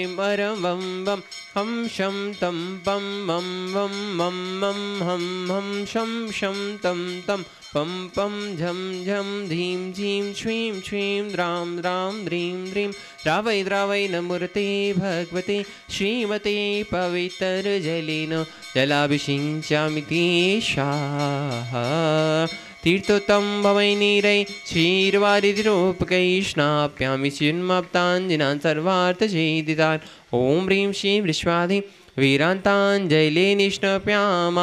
मरं वं वं हम शं तं पं मं वं मं मं हम हम शं तं तं पं पं झं झं धीं झीं श्रीं श्रीं द्रां द्रां द्रीं द्रीं द्रावै द्रावै नमूर्ते भगवते श्रीमते पवित्रजलेन जलाभिषिञ्चामि तेषाः तीर्थोत्तम भवै नीरै क्षीरवारिधिरूपकै स्नाप्यामि चिन्माप्ताञ्जनान् सर्वार्थचेदितान् ॐ ह्रीं श्रीं विश्वाधि वीरान्ताञ्जले निष्णप्याम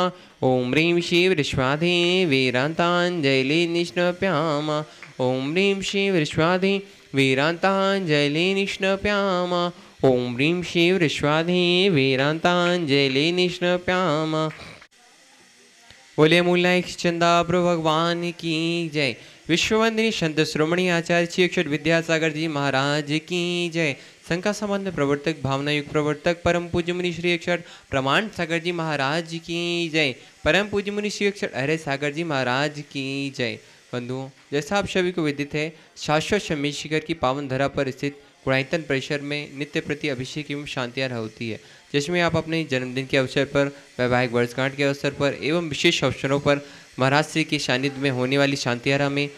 ॐ ह्रीं श्रीं विश्वाधि वीरान्ताञ्जले निष्णप्याम ॐ ह्रीं श्रीं विश्वाधि वीरान्ताञ्जले निष्णप्याम ॐ ह्रीं श्रीं विश्वाधि वीरान्ताञ्जले निष्णप्याम। बोले मूलायक चंदा प्रभु भगवान की जय। विश्ववंदिनी संत श्रोमणी आचार्य श्री अक्षर विद्यासागर जी महाराज की जय। संका संबंध प्रवर्तक भावना युग प्रवर्तक परम पूज्य मुनि श्री अक्षर प्रमाण सागर जी महाराज की जय। परम पूज्य मुनि श्री अक्षर अरे सागर जी महाराज की जय। बंधुओं, जैसा आप सभी को विदित है, शाश्वत शमी शिखर की पावन धरा पर स्थित गुणायतन परिसर में नित्य प्रति अभिषेक एवं शांतियार होती है, जिसमें आप अपने जन्मदिन के अवसर पर, वैवाहिक वर्षगांठ के अवसर पर एवं विशेष अवसरों पर महाराज श्री के सानिध्य में होने वाली शांतियारा में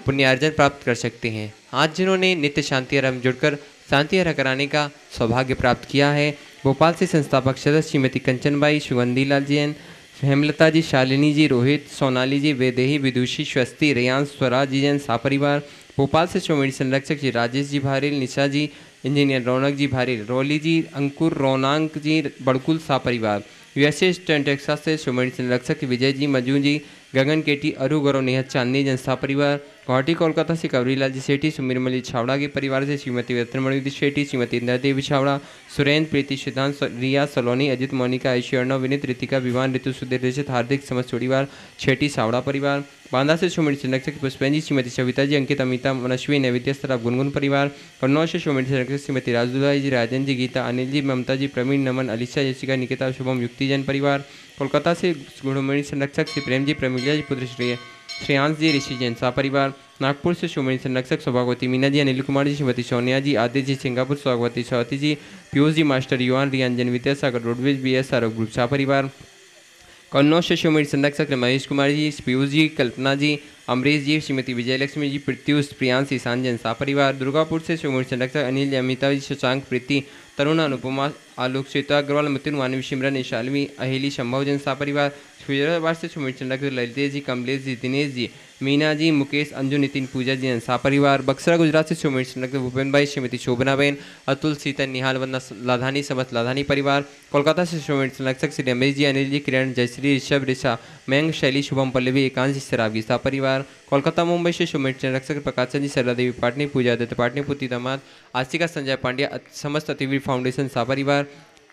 पुण्यार्जन प्राप्त कर सकते हैं। आज जिन्होंने नित्य शांतियारा में जुड़कर शांतियारा कराने का सौभाग्य प्राप्त किया है, भोपाल से संस्थापक सदस्य श्रीमती कंचनबाई, सुगंधीलाल जैन, हेमलता जी, शालिनी जी, रोहित, सोनाली जी, वेदेही, विदुषी, स्वस्ति, रेयांश, स्वराज जी जैन सापरिवार, भोपाल से श्रोमणी संरक्षक जी राजेश जी भारेल, निशा जी, इंजीनियर रौनक जी भारेल, रोली जी, अंकुर, रौनांक जी, बड़कुल सापरिवार, यूएसए टेक्सास से श्रोमणी संरक्षक विजय जी, मजू जी, गगन केटी, अरु गौरव नेहत चांदनी जन सापरिवार, गुवाहाटी कोलकाता से कवरीलाल जी सेठी, सुमिरमली छावड़ा के परिवार से श्रीमती रत्नमणि सेठी, श्रीमती इंदिरा देवी छावड़ा, सुरेंद्र, प्रीति, सिद्धांत, रिया, सलोनी, अजित, मोनिका, ऐश्वर्य, विनीत, रितिका, विवान, ऋतु, सुधीर, रजत, हार्दिक, समस्त चोड़ीवार, छेटी सावड़ा परिवार, बांदा से श्रोमणी संरक्षक पुष्पेन जी, श्रीमती सविता जी, अंकिता, अमिता, मनस्वी, नैवेद्य सराफ, गुनगुन परिवार, कन्नौज से श्रोमणी संरक्षक श्रीमती राजदुलाई जी, राजन जी, गीता, अनिल जी, ममता जी, प्रवीण, नमन, अलीशा, जसिका, निकिता, शुभम, युक्तिजन परिवार, कोलकाता से गुणमणि संरक्षक श्री प्रेम जी, प्रमिला जी, पुत्र श्रेयांश जी, ऋषि जैन सा परिवार, नागपुर से श्रोमणी संरक्षक सौभागवती मीना जी, अनिल कुमार जी, श्रीमती सोनिया जी, आदित्य जी, सिंगापुर सौभागवती स्वाति जी, पीयूष जी, मास्टर युवान, रियांजन, विद्यासागर, रोडवेज, BS आरोप ग्रुप सा परिवार, कन्नौज से श्रोमणी संरक्षक महेश कुमार जी, पीयूष जी, कल्पना जी, अमरीश जी, श्रीमती विजयलक्ष्मी जी, प्रत्युष, प्रियांश, ईशान जैन सा परिवार, दुर्गापुर से श्रोमणी संरक्षक अनिल जी, अमिता जी, शशांक, प्रीति, तरुण, अनुपमा, आलोक, श्वेता अग्रवाल, मिथुन, मानवी, सिमरन, शालवी, अहेली, संभव जन सा परिवार, फिरोजाबाद से श्रोमणी संरक्षक ललितेश जी, कमलेश जी, दिनेश जी, मीना जी, मुकेश, अंजू, नितिन, पूजा जी सा परिवार, बक्सरा गुजरात से श्रोमणी संरक्षक भूपेन भाई, श्रीमती शोभनाबेन, अतुल, सीतन, निहाल, वंदना, लाधानी, समस्त लाधानी परिवार, कोलकाता से श्रोमणी संरक्षक श्री रमेश जी, अनिल जी, किरण, जयश्री, ऋषभ, ऋषा, मयंक, शैली, शुभम, पल्लवी, एकांश, सरागी सा परिवार, कोलकाता मुंबई से श्रोमणी संरक्षक प्रकाश जी, सरला देवी पाटनी, पूजा दत्त पाटनी, पुत्री दामाद, आस्तिका संजय पांड्या, समस्त अतिवीर फाउंडेशन सा परिवार,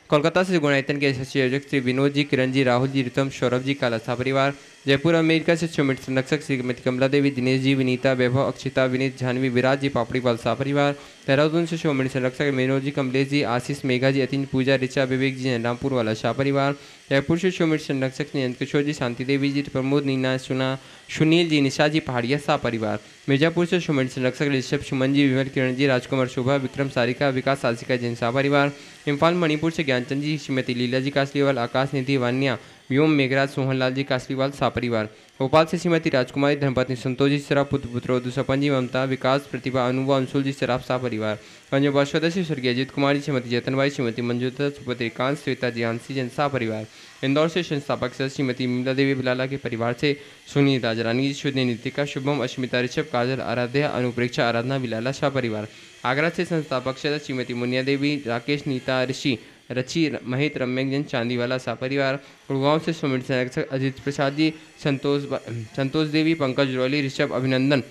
कोलकाता से गुणायतन के संयोजक श्री विनोद जी, किरण जी, राहुल जी, रितम, सौरभ जी, काला सा परिवार, जयपुर अमेरिका से श्रोमणी संरक्षक श्रीमती कमला देवी, दिनेश जी, विनीता, वैभव, अक्षिता, विनीत, जानवी, विराज जी, पापड़ीवाल सा परिवार, देहरादून से श्रोमणी संरक्षक विनोद जी, कमलेश जी, आशीष, मेघा जी, अतिन, पूजा, ऋचा, विवेक जी, रामपुर वाला शाह परिवार, जयपुर से श्रोमणी संरक्षक नियंत किशोर जी, शांति देवी जी, प्रमोद, नीना, सुनील जी, निशा जी, पहाड़िया सा परिवार, मिर्जापुर से श्रोमणी संरक्षक ऋषभ, सुमन जी, विमल, किरण जी, राजकुमार, शोभा, विक्रम, सारिका, विकास, सासिका जैन सा परिवार, इम्फाल मणिपुर से ज्ञानचंद जी, श्रीमती लीला जी कासलीवाल, आकाश, निधि, वान्या, व्योम, मेघराज, सोहनलाल जी कासलीवाल सा परिवार, भोपाल से श्रीमती राजकुमारी, धर्मपत्नी संतोष जी सराफ, पुत्र पुत्रोधु सपन जी, ममता, विकास, प्रतिभा, अनुभव, अंशुल जी सराफ सा परिवार, पंजाब सदस्य स्वर्गीय अजित कुमार जी, श्रीमती जतनबाई, श्रीमती मंजूता, सुपुत्री कांत, श्वेता जी, हंसी जन सा परिवार, इंदौर से संस्थापक सदस्य श्रीमती मीला देवी बिलाला के परिवार से सुनी राजरानी जी, शुद्ध नितिका, शुभम, अश्मिता, ऋषभ, काजल, आराध्या, अनुप्रेक्षा, आराधना, बिलाला शाह परिवार, आगरा से संस्थापक सदस्य श्रीमती मुनिया देवी, राकेश, नीता, ऋषि, रची, महित, रम्यक जन, चांदीवाला सा परिवार, गुड़गांव से श्रोमणी संरक्षक अजित प्रसाद जी, संतोष देवी, पंकज रौली, ऋषभ, अभिनंदन,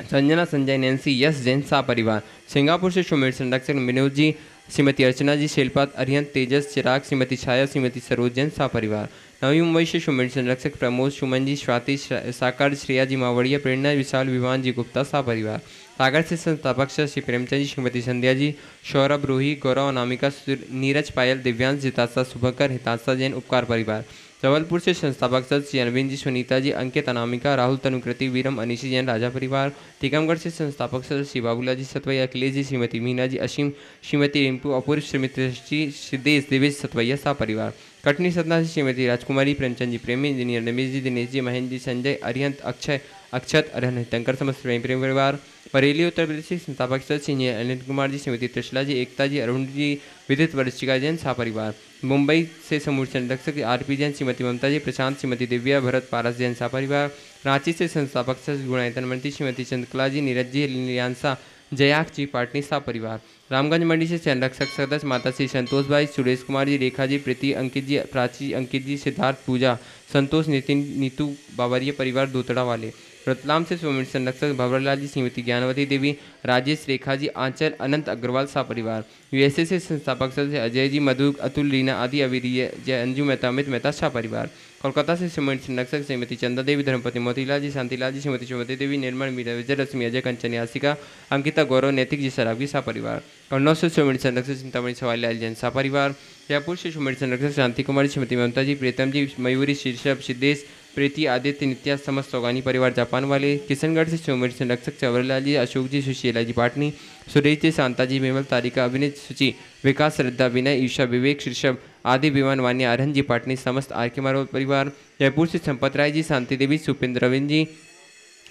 संजना, संजय, नैन्सी, यश जैन सा परिवार, सिंगापुर से श्रोमणी संरक्षक विनोद जी, श्रीमती अर्चना जी, शैलपात, अरिहंत, तेजस, चिराग, श्रीमती छाया, श्रीमती सरोज जैन सा परिवार, नवी मुंबई से श्रोमणी संरक्षक प्रमोद, सुमन जी, स्वाति, साकार, श्रेया जी, मावड़िया, प्रेरणा, विशाल, विवान जी, गुप्ता सा परिवार, सागर से संस्थापक श्री प्रेमचंद जी, श्रीमती संध्या जी, सौरभ, रूही, गौरव, अनामिका, नीरज, पायल, दिव्यांश, जितासा, शुभकर, हिताशा जैन, उपकार परिवार, जबलपुर से संस्थापक सदस्य श्री अरविंद जी, सुनीता जी, अंकित, अनामिका, राहुल, तनुकृति, वीरम, अनिशी जैन, राजा परिवार। टीकमगढ़ से संस्थापक सदस्य श्री बाबूलाल जी सतवैया, अखिलेश जी, श्रीमती मीना जी, असीम, श्रीमती रिंपू, अपूर्व, श्रीमती जी, सिद्धेश, देवेश सतवैया सा परिवार। कटनी सतना से श्रीमती राजकुमारी, प्रेमचंद जी प्रेमी, इंजीनियर रमेश जी, दिनेश जी, महेंद्र जी, संजय, अरिहंत, अक्षय, अक्षत, अरहन, टंकर, समस्त प्रेम परिवार। बरेली उत्तर प्रदेश से संस्थापक सदस्य इंजीनियर अनिल कुमार जी, श्रीमती त्रिशला जी, एकता जी, अरुण जी, विदित वरिष्ठिका जैन सा परिवार। मुंबई से समूह संरक्षक आरपी जैन, श्रीमती ममता जी, प्रशांत, श्रीमती दिव्या, भरत, पारस जैन सा परिवार। रांची से संस्थापक सदस्य गुणायतन मंत्री श्रीमती चंद्रकला जी, नीरज जी, लियांसा, जयाक जी, पाटनी सा परिवार। रामगंज मंडी से संरक्षक सदस्य माता श्री संतोष भाई, सुरेश कुमार जी, रेखा जी, प्रीति, अंकित जी, प्राची, अंकित जी, सिद्धार्थ, पूजा, संतोष, नितिन, नीतू, बाबरिया परिवार दोतड़ा वाले। रतलाम से स्वयं संरक्षक भंवरलाल जी, श्रीमती ज्ञानवती देवी, राजेश, रेखा जी, आंचल, अनंत अग्रवाल सा परिवार। यूएसए से संस्थापक सदस्य अजय जी, मधु, अतुल, रीना आदि, अवीरीय जय, अंजू मेहता, अमित मेहता सा परिवार। कोलकाता से स्वयं संरक्षक श्रीमती चंदा देवी, धर्मपति मोतीलाल जी, शांतिलाल जी, श्रीमती सुमति देवी, निर्मल, मीरा, विजय लक्ष्मी, अजय, कंचन, यासिका, अंकिता, गौरव, नैतिक जी, सराबी सा परिवार। कन्नौज से स्वयं संरक्षक चिंतामणि सवाल जैन सा परिवार। जयपुर से स्वयं संरक्षक शांति कुमारी, श्रीमती ममता जी, प्रीतम जी, मयूरी, शीर्षभ, सिद्धेश, प्रीति, आदित्य, नित्या, समस्त सौगानी परिवार जापान वाले। किशनगढ़ से स्वयं संरक्षक चवरलाल जी, अशोक जी, सुशीला जी, पाटनी, सुरेश जी, शांता जी, मेमल, तारिका, अभिनीत, सुचि, विकास, श्रद्धा, विनय, ईशा, विवेक, शीर्षभ आदि, विमान, वान्य, आरहन जी, पाटनी, समस्त आर के मारवत परिवार। जयपुर से संपत राय जी, शांति देवी, सुपेंद्र रविंद जी,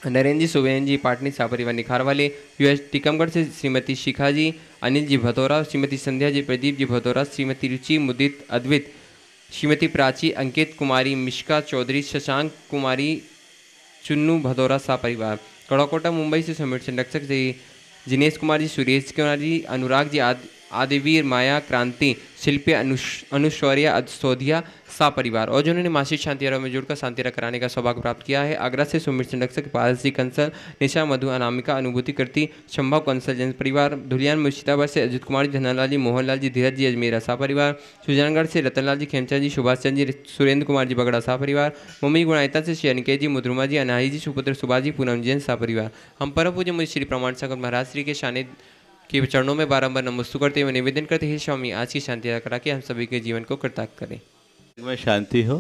नरेंद्र जी, सुवेन जी, पाटनी सा परिवार निखार वाले। यूएस टीकमगढ़ से श्रीमती शिखा जी, अनिल जी भदौरा, श्रीमती संध्या जी, प्रदीप जी भदौरा, श्रीमती रुचि, मुदित, अद्वित, श्रीमती प्राची, अंकित, कुमारी मिश्का चौधरी, शशांक, कुमारी चुन्नू भदौरा सा परिवार। कड़ाकोटा मुंबई से समिट संरक्षक जी जिनेश कुमार जी, सुरेश कुमार जी, अनुराग जी, आदिवीर, माया, क्रांति, शिल्पी, अनुश्वर्या, सोधिया सा परिवार। और जिन्होंने मासिक शांति में जुड़कर शांति कराने का सौभाग्य प्राप्त किया है, आगरा से सुमित संरक्षक पारस जी कंसल, निशा, मधु, अनामिका, अनुभूति करती, संभव कंसल जैन परिवार। धुलियान मुर्शिदाबाद से अजित कुमार जी, धनालाल जी, मोहनलाल जी, धीरज जी, अजमेरा सा परिवार। सुजानगढ़ से रतनलाल जी, खेमचंद जी, सुभाष चंद्र जी, सुरेंद्र कुमार जी, बगड़ा सा परिवार। मुंबई गुणायता से श्री अनिकेत जी, मुद्रुमा जी, अनाही जी, सुपुत्र सुभाष जी, पूनम जैन सा परिवार। हम परम पूज्य मुझे श्री प्रमाण संगत महाराज श्री के सानिध्य के चरणों में बारंबार नमस्तु करते हुए निवेदन करते हैं, स्वामी आज की शांति करा के हम सभी के जीवन को कृतार्थ करें। में शांति हो,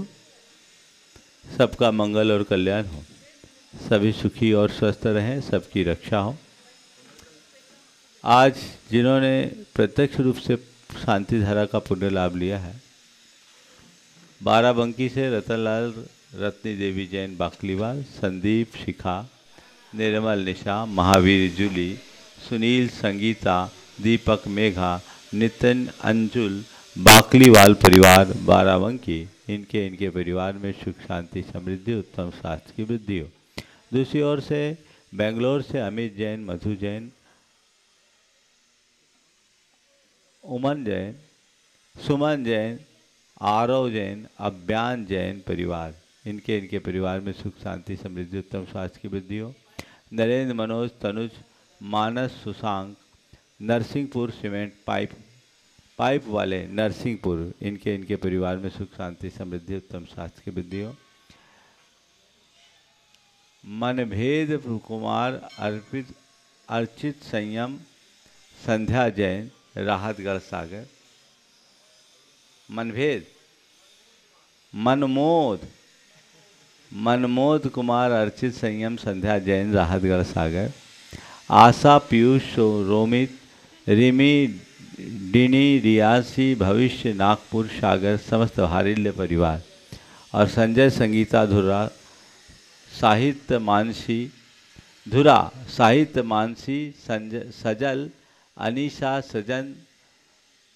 सबका मंगल और कल्याण हो, सभी सुखी और स्वस्थ रहें, सबकी रक्षा हो। आज जिन्होंने प्रत्यक्ष रूप से शांति धारा का पुण्य लाभ लिया है, बाराबंकी से रतनलाल, रत्नी देवी जैन बाकलीवाल, संदीप, शिखा, निर्मल, निशा, महावीर, जूली, सुनील, संगीता, दीपक, मेघा, नितिन, अंजुल, बाकलीवाल परिवार बाराबंकी, इनके परिवार में सुख, शांति, समृद्धि, उत्तम स्वास्थ्य की वृद्धि हो। दूसरी ओर से बेंगलोर से अमित जैन, मधु जैन, उमन जैन, सुमन जैन, आरव जैन, अज्ञान जैन परिवार, इनके परिवार में सुख, शांति, समृद्धि, उत्तम स्वास्थ्य की वृद्धि हो। नरेंद्र, मनोज, तनुज, मानस, सुशांक, नरसिंहपुर सीमेंट पाइप वाले नरसिंहपुर, इनके परिवार में सुख, शांति, समृद्धि, उत्तम स्वास्थ्य की वृद्धि हो। मनभेद कुमार, अर्चित, संयम, संध्या जैन, राहतगढ़ सागर। मनभेद, मनमोद कुमार, अर्चित, संयम, संध्या जैन, राहतगढ़ सागर। आशा, पीयूष, रोमित, रिमी, डिनी, रियासी, भविष्य, नागपुर सागर, समस्त हारिल्य परिवार। और संजय, संगीता, धुरा, साहित्य मानसी, सजल, अनीशा, सजन,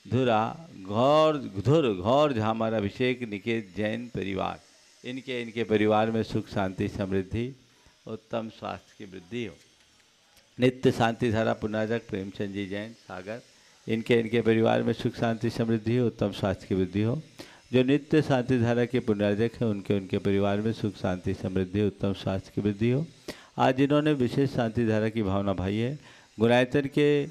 धुरा, घौर झामर, अभिषेक, निकेत जैन परिवार, इनके परिवार में सुख, शांति, समृद्धि, उत्तम स्वास्थ्य की वृद्धि हो। नित्य शांति धारा पुनाजक प्रेमचंद जी जैन सागर, इनके परिवार में सुख, शांति, समृद्धि, उत्तम स्वास्थ्य की वृद्धि हो। जो नित्य शांति धारा के पुनर्जक हैं, उनके परिवार में सुख, शांति, समृद्धि, उत्तम स्वास्थ्य की वृद्धि हो। आज जिन्होंने विशेष शांति धारा की भावना भाई है, गुणायतन के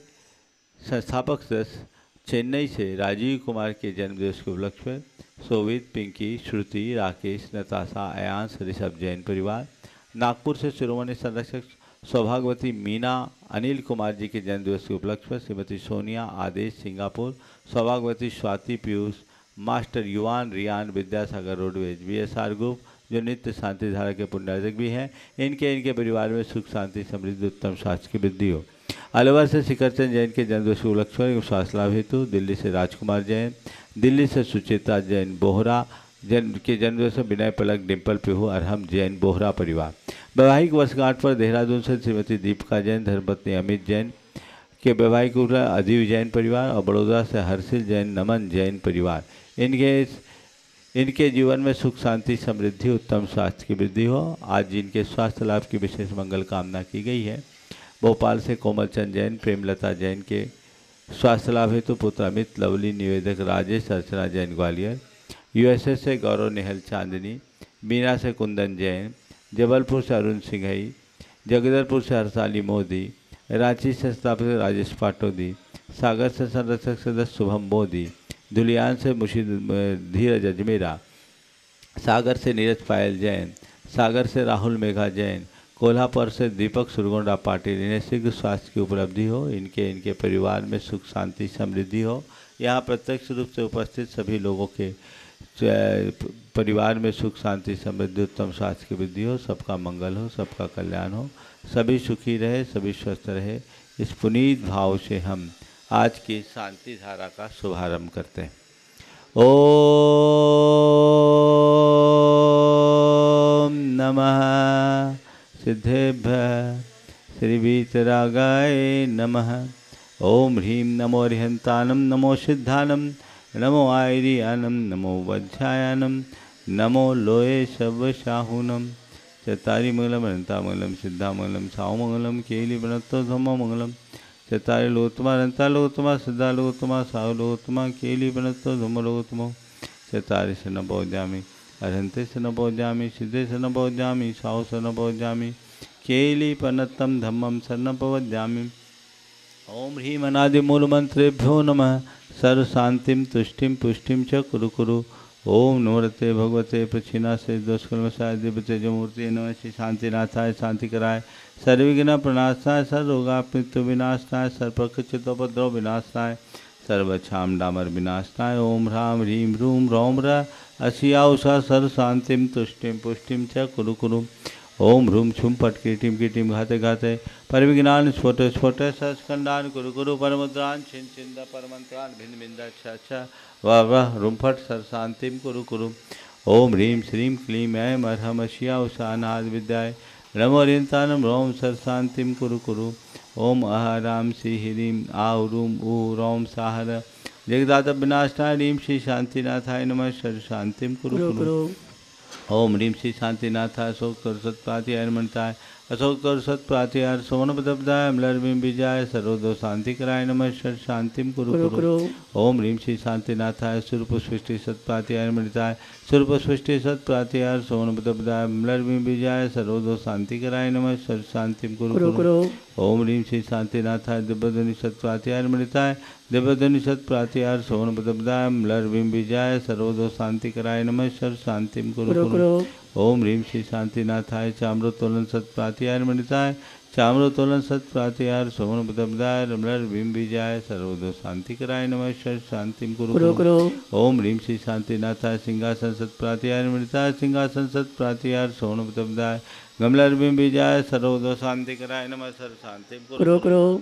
संस्थापक सदस्य चेन्नई से राजीव कुमार के जन्मदिवस के उपलक्ष्य में सोवित, पिंकी, श्रुति, राकेश, नताशा, अयांश, ऋषभ जैन परिवार। नागपुर से शिरोमणि संरक्षक सौभाग्यवती मीना, अनिल कुमार जी के जन्मदिवस के उपलक्ष्य पर श्रीमती सोनिया, आदेश, सिंगापुर, सौभाग्यवती Swati, Piyush, master Yuvan Riyan Vidyasagar roadways VSR group जो नित्य शांति धारा के पुण्यार्जक भी हैं, इनके परिवार में सुख शांति समृद्धि उत्तम स्वास्थ्य की वृद्धि हो। अलवर से शिखरचंद जैन के जन्मदिवस उपलक्ष्य एवं स्वास्थ्य लाभ हेतु, दिल्ली से राजकुमार जैन, दिल्ली से सुचित्रा जैन बोहरा के जन्मदिवस में विनय पलक डिम्पल पिहू अरहम जैन बोहरा परिवार। वैवाहिक वर्षगांठ पर देहरादून से श्रीमती दीपिका जैन धर्मपत्नी अमित जैन के वैवाहिक अजीव जैन परिवार और बड़ौदा से हर्षिल जैन नमन जैन परिवार। इनके जीवन में सुख शांति समृद्धि उत्तम स्वास्थ्य की वृद्धि हो। आज इनके स्वास्थ्य लाभ की विशेष मंगल कामना की गई है। भोपाल से कोमलचंद जैन प्रेमलता जैन के स्वास्थ्य लाभ हेतु पुत्र अमित लवली निवेदक राजेश अर्चना जैन ग्वालियर। USA से गौरव नेहल चांदनी, बीना से कुंदन जैन, जबलपुर से अरुण सिंघई, जगदलपुर से हरसाली मोदी, रांची से स्थापित राजेश पाटोदी, सागर से संरक्षक सदस्य शुभम मोदी, धुलियान से मुशीद धीरज अजमेरा, सागर से नीरज पायल जैन, सागर से राहुल मेघा जैन, कोल्हापुर से दीपक सुरगोंडा पाटिल। इन्हें शीघ्र स्वास्थ्य की उपलब्धि हो। इनके परिवार में सुख शांति समृद्धि हो। यहाँ प्रत्यक्ष रूप से उपस्थित सभी लोगों के परिवार में सुख शांति समृद्धि उत्तम स्वास्थ्य की वृद्धि हो। सबका मंगल हो, सबका कल्याण हो, सभी सुखी रहे, सभी स्वस्थ रहे। इस पुनीत भाव से हम आज की शांति धारा का शुभारंभ करते हैं। ओम नमः सिद्धेभ्यः श्री वीतरागाय नमः। ओम ह्रीं नमो अरिहंतानम, नमो सिद्धानम, नमो आयरियानम, नमो वज्रायानम, नमो लोये शवशाहूनम। चतारी मंगलम अनंतामंगलम सिद्धामंगलम सावमंगलम केली बनत्तो धम्ममंगलम। चतारी लोतमा अनंता लोतमा सिद्धा लोतमा साव लोतमा केली बनत्तो धम्मलोतमो। चतारी से न पहुँचामी, अरहंते से न पहुँचामी, सिद्धे से न पहुँचामी, साव से न पहुँचामी, केली पनत्तम धम्मम सर्न पवज्जामी। ओम ह्रीं अनादि मूल मंत्रेभ्यो नमः। सर्व शांतिम तुष्टिम पुष्टिम च कुरु कुरु। ओम नमोरते भगवते प्रच्छिन्ना से दोषकल्मषाय दिव्य तेजमूर्ति नमः। श्री शांतिनाथाय शांति कराय, सर्वविघ्न प्रणाशाय, सर्वरोगापमृत्यु विनाशाय, सर्वप्रकृतितोपद्रव विनाशाय, सर्वक्षाम डामर विनाशाय। ओम ह्रां ह्रीं ह्रूं रौं ह्रः असिया उषा सर्व शांतिम तुष्टिम पुष्टिम च कुरु कुरु। ओम ह्रूम छुम पट कीटिम कीटिम घाते घाते परविघ्नान स्फोट स्फोट सस्कंदान कुरु कुरु परमुद्रान छिन छिंद परमंत्रान भिन्न भिन्द अच्छा वाह वाह रूम फट सर शांतिम कुरु कुरु। ओम ह्रीं श्रीं क्लीं ऐं अर्हम अशिया उषानाद विद्याय, नमो अरिहंतानम रोम सर शांतिम कुरु कुरु। ओम अहराम श्री ह्रीं आउ रूम ऊ रोम साहर जगदात विनाशाय, ह्रीं श्री शांतिनाथाय नमः सर शांतिम कुरु कुरु। ओम ह्रीं श्री शांतिनाथाय अशोक तोर सत्प्रातिहार मनताय, अशोक तोर सत्प्रातिहार सोन पदब्दाय मलरबिम विजाय, सर्वदो शांति कराय नमः सर शांतिम कुरु कुरु। ओम ह्रीं श्री शांतिनाथाय सुरपुष्टि सत्प्रातिहार मनताय, सुरपुष्टि सत्प्रातिहार सोन पदब्दाय मलरबिम विजाय, सर्वदो शांति कराय नमः सर शांतिम कुरु कुरु। ओम ह्रीं श्री शांतिनाथाय दिव्यध्वनि सत्प्रातिहार मनताय, दिव्यध्वनि सत्प्रातिहार सोन पदब्दाय मलरबिम विजाय, सर्वदो शांति कराय नमः सर शांतिम कुरु कुरु। ओम ह्रीं श्री शांतिनाथाय चाम्रोत्तोलन सत्प्रातिहार मनताय, चाम्रोत्तोलन सत्प्रातिहार सोन पदब्दाय मलरबिम विजाय, सर्वदो शांति कराय नमः सर शांतिम कुरु कुरु। ओम ह्रीं श्री शांतिनाथाय सिंहासन सत्प्रातिहार मनताय, सिंहासन सत्प्रातिहार सोन पदब्दाय गमलरबिम विजाय, सर्वदो शांति कराय नमः सर शांतिम कुरु कुरु।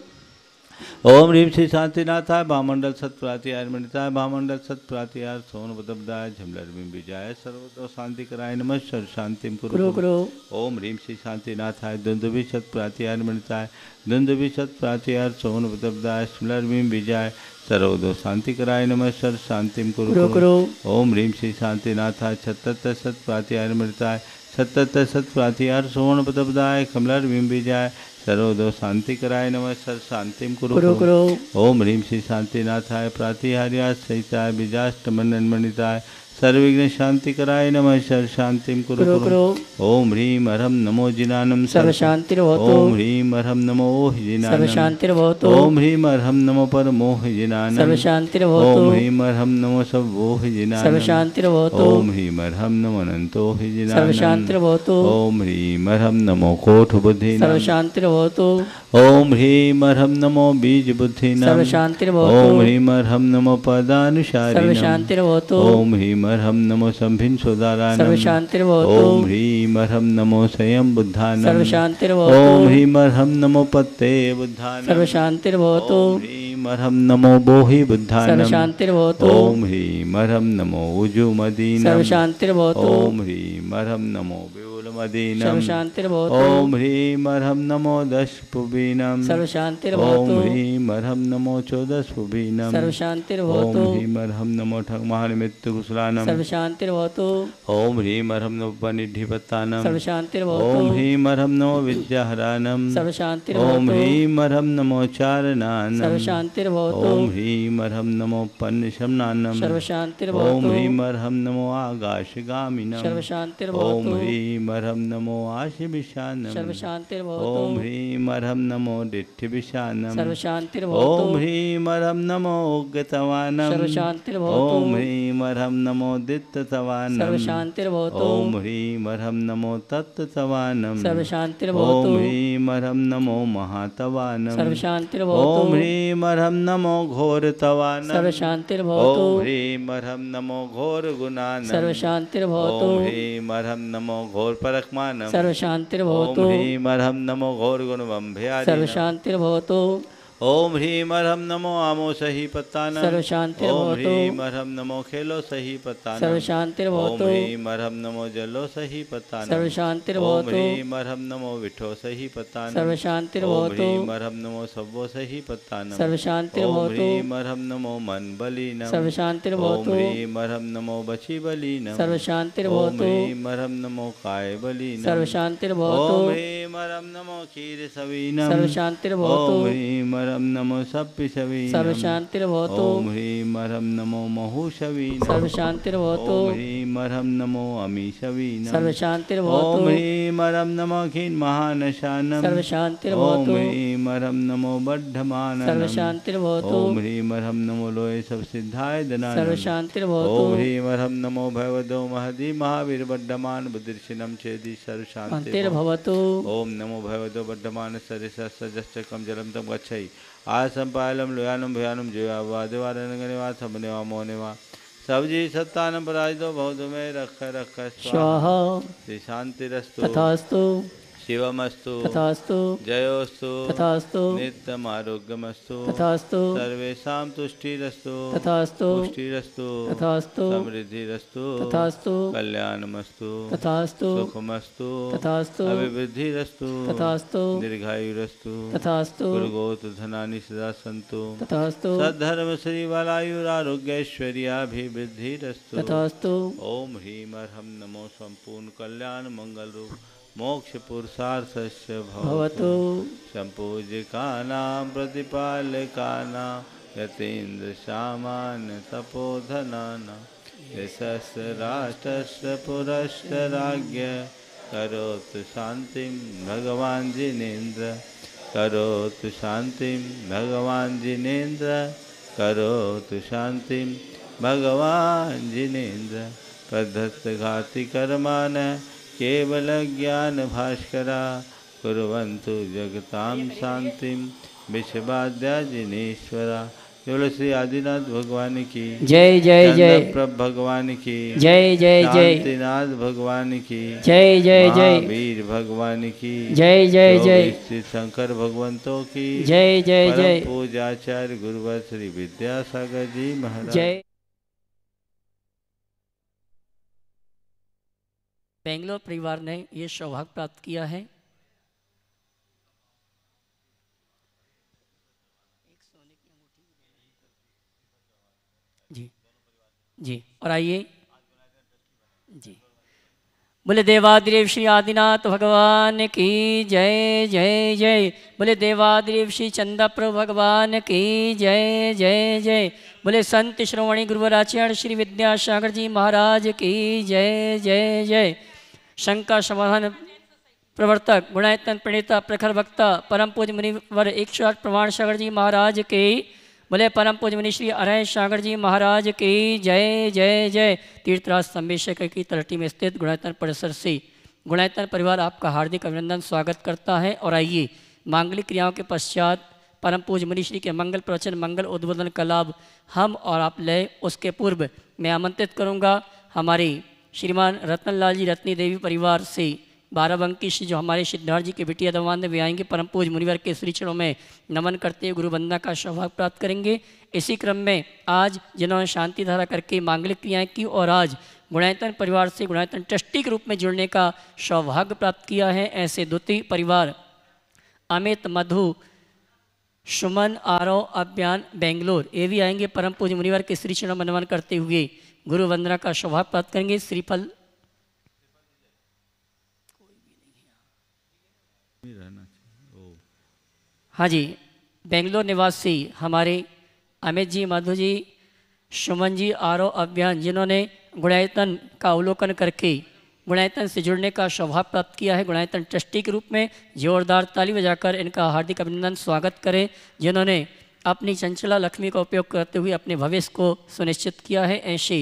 ओम ह्रीं श्री शांतिनाथाय भामंडल सत्प्रातिहार मनताय, भामंडल सत्प्रातिहार सोन पदब्दाय झमलरबिम विजाय, सर्वदो शांति कराय नमः सर शांतिम कुरु कुरु। ओम ह्रीं श्री शांतिनाथाय दुंदुभि सत्प्रातिहार मनताय, दुंदुभि सत्प्रातिहार सोन पदब्दाय झमलरबिम विजाय, सर्वदो शांति कराय नमः सर शांतिम कुरु कुरु। ओम ह्रीं श्री शांतिनाथाय सत्तत सत्प्रातिहार मनताय, सत्तत सत्प्रातिहार सोन पदब्दाय कमलरबिम विजाय, सर्वदो शांति कराय नमः सर शांतिम कुरु कुरु। ओम ह्रीं श्री शांतिनाथाय प्रातिहार्याय सहिताय बीजाष्टमंडन मणिताय, सर्वविघ्न शांति कराय नमः सर शांतिम कुरु कुरु। ओम ह्रीं अरहम नमो जिनानम सर्व शांतिर्भवतु। ओम ह्रीं अरहम नमो जिनानम सर्व शांतिर्भवतु। ओम ह्रीं अरहम नमो परमोह जिनानम सर्व शांतिर्भवतु। ओम ह्रीं अरहम नमो सबोह जिनानम सर्व शांतिर्भवतु। ओम ह्रीं अरहम नमो अनंतो जिनानम सर्व शांतिर्भवतु। ओम ह्रीं अरहम नमो कोट बुद्धि सर्व शांतिर्भवतु। ओम ह्रीं अर्हं नमो बीज बुद्धिनम। सर्व शांतिर्भवतु। ओम ह्रीं अर्हं नमो पदानुसारिणम। सर्व शांतिर्भवतु। ओम ह्रीं अर्हं नमो संभिन सोदारानम। सर्व शांतिर्भवतु। ओम ह्रीं अर्हं नमो स्वयं बुद्धानम। सर्व शांतिर्भवतु। ओम ह्रीं अर्हं नमो पत्ते बुद्धानम। सर्व शांतिर्भवतु। ओम ह्रीं अर्हं नमो बोहि बुद्धानम। सर्व शांतिर्भवतु। ओम ह्रीं अर्हं नमो उजुमदीनम। सर्व शांतिर्भवतु। ओम ह्रीं अर्हं नमो विपुलमदीनम। सर्व शांतिर्भवतु। ओम ह्रीं अर्हं नमो दशपुबीनम। सर्व शांतिर्भवतु। ओम ह्रीं अर्हं नमो चौदशपुबीनम। सर्व शांतिर्भवतु। ओम ह्रीं अर्हं नमो ठगमहानिमित्त कुशलानम। सर्व शांतिर्भवतु। ओम ह्रीं अर्हं नमो पनिधिपत्तानम। सर्व शांतिर्भवतु। ओम ह्रीं अर्हं नमो विद्याहरानम। सर्व शांतिर्भवतु। ओम ह्रीं अर्हं नमो चारणानम। सर्व शांतिर्भवतु। ओम ह्रीं अर्हं नमो पन्नशमनानम। सर्व शांतिर्भवतु। ओम ह्रीं अर्हं नमो आकाशगामिनम। सर्व शांतिर्भवतु। ओम ह्रीं अर्हं नमो आशिविशानम। सर्व शांतिर्भवतु। ओम ह्रीं अर्हं नमो दिठ्ठिविशानम। सर्व शांतिर्भवतु। ओम ह्रीं अर्हं नमो उग्गतवानम। सर्व शांतिर्भवतु। ओम ह्रीं अर्हं नमो दित्ततवानम। सर्व शांतिर्भवतु। ओम ह्रीं अर्हं नमो तत्ततवानम। सर्व शांतिर्भवतु। ओम ह्रीं अर्हं नमो महातवानम। सर्व शांतिर्भवतु। ओम ह्रीं अर्हं नमो घोरतवानम। सर्व शांतिर्भवतु। ओम ह्रीं अर्हं नमो घोरगुणानम। सर्व शांतिर्भवतु। ओम ह्रीं अर्हं नमो घोरपरक्मानम। सर्व शांतिर्भवतु। ओम ह्रीं अर्हं नमो घोरगुणवम्भयादिनम। सर्व शांतिर्भवतु। ओम ह्रीं अर्हं नमो आमो सही पत्तानम। सर्व शांतिर्भवतु। ओम ह्रीं अर्हं नमो खेलो सही पत्तानम। सर्व शांतिर्भवतु। ओम ह्रीं अर्हं नमो जलो सही पत्तानम। सर्व ओम शांतिर्भवतु। ह्रीं अर्हं नमो विठो सही पत्तानम। सर्व ओम शांतिर्भवतु। ह्रीं अर्हं नमो सव्वो सही पत्तानम। सर्व ओम शांतिर्भवतु। ह्रीं अर्हं नमो मनबलीनम। सर्व ओम शांतिर्भवतु। ह्रीं अर्हं नमो बचिबलीनम। सर्व ओम शांतिर्भवतु। ह्रीं अर्हं नमो कायबलीनम। सर्व शांतिर्भवतु। ओम ह्रीं अर्हं नमो क्षीरसवीनम। सर्व शांतिर्भवतु। ओम ह्रीं अर्हं नमो सप्पिशवीनम। सर्व शांतिर्भवतु। ओम ह्रीं अर्हं नमो महूशवीनम। सर्व शांतिर्भवतु। ओम ह्रीं अर्हं नमो अमीशवीनम। सर्व शांतिर्भवतु। ओम ह्रीं अर्हं नमो खीन्महानशानम। सर्व शांतिर्भवतु। ओम ह्रीं अर्हं नमो बद्धमाननम। सर्व शांतिर्भवतु। ओम ह्रीं अर्हं नमो लोये सब सिद्धाय दनानम। सर्व शांतिर्भवतु। ओम ह्रीं अर्हं नमो भगवतो महदी महावीर बद्धमान बुद्धिर्षिणं छेदि सर्व शांतिर्भवतु। ओम नमो भगवतो बद्धमान सरिसस्सजश्चक्रं जलं तं गच्छै आसंपायलं लोयानं भयानं जीवावादिवारनगनिवा सबनेवा मोनेवा सबजी सत्तानं पराजितो भवतु मे रक्ष स्वाहा। श्री शांतिरस्तु तथास्तु। शिवमस्तु तथास्तु। जयोस्तु तथास्तु। नित्यम आरोग्यमस्तु तथास्तु। सर्वेषां तुष्टिरस्तु तथास्तु। पुष्टिरस्तु तथास्तु। समृद्धिरस्तु तथास्तु। कल्याणमस्तु तथास्तु। सुखमस्तु तथास्तु। अभिवृद्धिरस्तु तथास्तु। दीर्घायुरस्तु तथास्तु। गुरुगोत्र धनानि सदा सन्तु तथास्तु। सद्धर्म श्री बलायुरारोग्यैश्वर्याभिवृद्धिरस्तु तथास्तु। ओम ह्रीं अर्हं नमो संपूर्ण कल्याण मंगल रूप मोक्ष पुरुषार्थस्य भवतु। संपूजिकानां प्रतिपालकानां यतीन्द्र सामान्य तपोधनानां यशस्य राष्ट्रस्य पुरस्य राज्ञ करोतु शांतिं भगवान् जिनेन्द्र। करोतु शांतिं भगवान् जिनेन्द्र। करोतु शांतिं भगवान् जिनेन्द्र। प्रदत्तघाति कर्मान केवल ज्ञान भास्करा कुर्वन्तु जगतां शांतिं विश्वाद्या जिनेश्वरा। केवल श्री आदिनाथ भगवान की जय जय जय। प्रभ भगवान की जय जय जय। शांतिनाथ भगवान की जय जय जय। महावीर भगवान की जय जय जय। श्री शंकर भगवंतों की जय जय जय। परम पूज्याचार्य गुरुवर श्री विद्यासागर जी महाराज। जय। बेंगलोर परिवार ने ये सौभाग्य प्राप्त किया है। जी जी। और आइए जी। बोले देवादिदेव श्री आदिनाथ भगवान की जय जय जय। बोले देवादिदेव श्री चंदाप्रभु भगवान की जय जय जय। बोले संत श्रोमणी गुरुवराचार्य श्री विद्यासागर जी महाराज की जय जय जय। शंका समाधान प्रवर्तक गुणायतन प्रणेता प्रखर वक्ता परम पूज्य मुनिवर 108 प्रमाण सागर जी महाराज के बोले परम पूज्य मुनि श्री अरय सागर जी महाराज की जय जय जय। तीर्थराज संवेशक की तलहटी में स्थित गुणायतन परिसर से गुणायतन परिवार आपका हार्दिक अभिनंदन स्वागत करता है। और आइए मांगलिक क्रियाओं के पश्चात परम पूज्य मुनि श्री के मंगल प्रवचन मंगल उद्बोधन का लाभ हम और आप ले। उसके पूर्व मैं आमंत्रित करूंगा हमारे श्रीमान रत्नलाल जी रत्नी देवी परिवार से बाराबंकी श्री जो हमारे सिद्धार्थ जी के बिटिया दवान वे आएंगे, परम पूज्य मुनिवर के श्री चरणों में नमन करते हुए गुरु वंदना का सौभाग्य प्राप्त करेंगे। इसी क्रम में आज जिन्होंने शांति धारा करके मांगलिक क्रियाएं की और आज गुणायतन परिवार से गुणायतन ट्रस्टी के रूप में जुड़ने का सौभाग्य प्राप्त किया है, ऐसे द्वितीय परिवार अमित मधु सुमन आरव अभियान बेंगलोर ये भी आएंगे, परम पूज्य मुनिवर के श्री चरणों में नमन करते हुए गुरु वंदना का सौभाग्य प्राप्त करेंगे। श्रीफल हाँ जी, बेंगलोर निवासी हमारे अमित जी मधु जी सुमन जी आरव अभियान जिन्होंने गुणायतन का अवलोकन करके गुणायतन से जुड़ने का सौभाग्य प्राप्त किया है, गुणायतन ट्रस्टी के रूप में जोरदार ताली बजाकर इनका हार्दिक अभिनंदन स्वागत करें, जिन्होंने अपनी चंचला लक्ष्मी का उपयोग करते हुए अपने भविष्य को सुनिश्चित किया है। ऐसे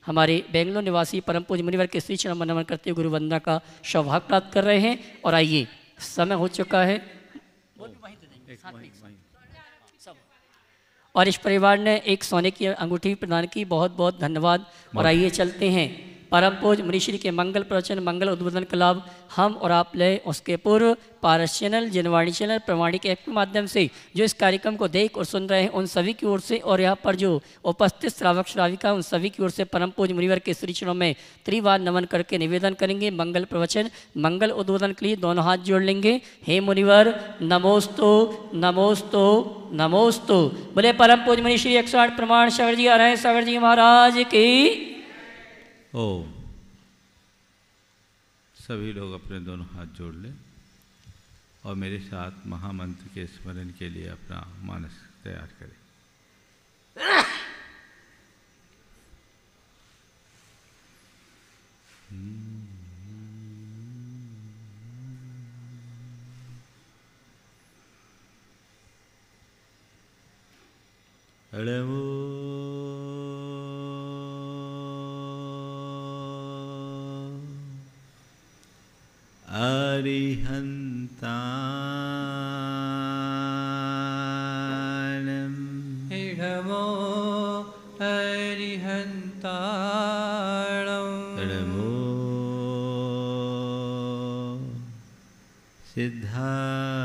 हमारे बेंगलोर निवासी परम पूज्य मुनिवर के श्री चरण नमन करते हुए गुरु वंदना का सौभाग्य प्राप्त कर रहे हैं। और आइए समय हो चुका है और इस परिवार ने एक सोने की अंगूठी प्रदान की, बहुत बहुत धन्यवाद। और आइए चलते हैं परम पूज्य मुनिश्री के मंगल प्रवचन मंगल उद्बोधन का लाभ हम और आप ले। उसके पूर्व पारस चैनल जनवाणी चैनल प्रमाणिक ऐप के माध्यम से जो इस कार्यक्रम को देख और सुन रहे हैं उन सभी की ओर से और यहाँ पर जो उपस्थित श्रावक श्राविका उन सभी की ओर से परम पूज्य मुनिवर के श्री चरणों में त्रिवार नमन करके निवेदन करेंगे। मंगल प्रवचन मंगल उद्बोधन के लिए दोनों हाथ जोड़ लेंगे। हे मुनिवर नमोस्तु नमोस्तु नमोस्तु। बोले परम पूज्य मुनिश्री 108 प्रमाण सागर जी आ रहे हैं, सागर जी महाराज की। ओम। सभी लोग अपने दोनों हाथ जोड़ लें और मेरे साथ महामंत्र के स्मरण के लिए अपना मानस तैयार करें। अरिहन्तानम् नमो अरिहन्ताणम् नमो सिद्धाणम्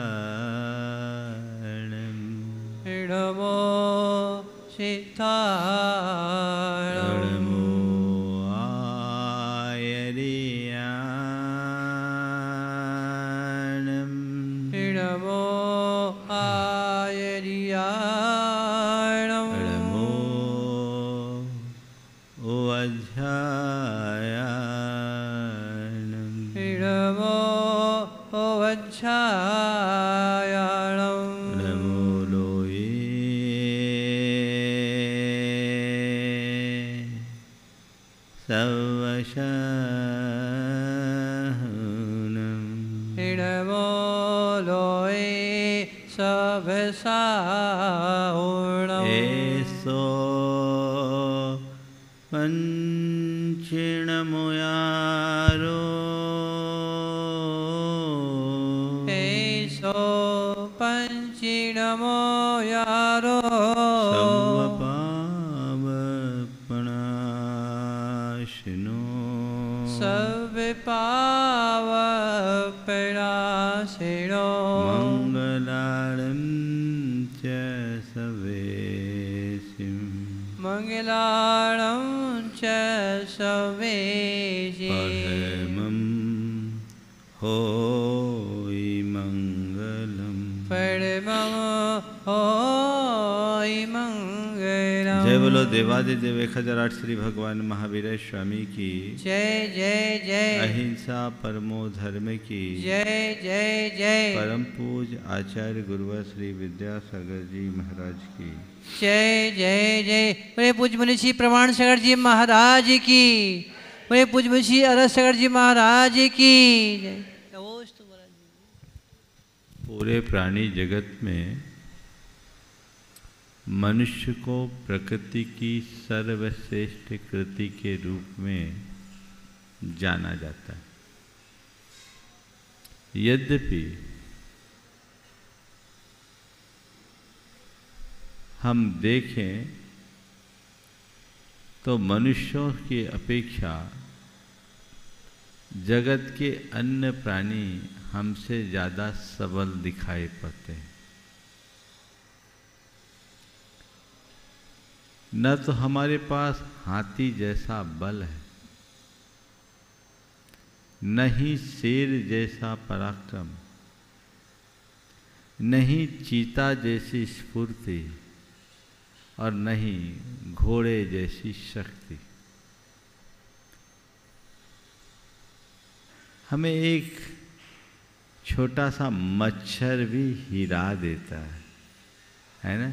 नमो सिद्धाणम् नमो आयर्याणम् नमो आयर्याणम् नमो वज्रायाणम् नमो वज्रायाणम् नमो लोये सवशाहनम् नमो लोये सभसाहुणम् एसो पंचिणमुयारो एषो पञ्चिणमो यारो सर्वपावपणाशिनो सर्वपावपणाशिनो मङ्गलाळं च सवेशिं मङ्गलाणं च सवेशि परमं होयि मङ्गलम् परमं होयि मङ्गलम्। जय बोलो देवादिदेव 1008 श्री भगवान महावीर स्वामी की जय जय जय अहिंसा परमो धर्म की जय जय जय परम पूज्य आचार्य गुरुवर श्री विद्यासागर जी महाराज की जय जय जय। बोले पूज्य मुनिषी प्रमाण सागर जी महाराज की। बोले पूज्य मुनिषी अरस सागर जी महाराज की जय। पूरे प्राणी जगत में मनुष्य को प्रकृति की सर्वश्रेष्ठ कृति के रूप में जाना जाता है। यद्यपि हम देखें तो मनुष्यों की अपेक्षा जगत के अन्य प्राणी हमसे ज़्यादा सबल दिखाई पड़ते हैं। न तो हमारे पास हाथी जैसा बल है, न ही शेर जैसा पराक्रम, न ही चीता जैसी स्फूर्ति और न ही घोड़े जैसी शक्ति। हमें एक छोटा सा मच्छर भी हिला देता है ना?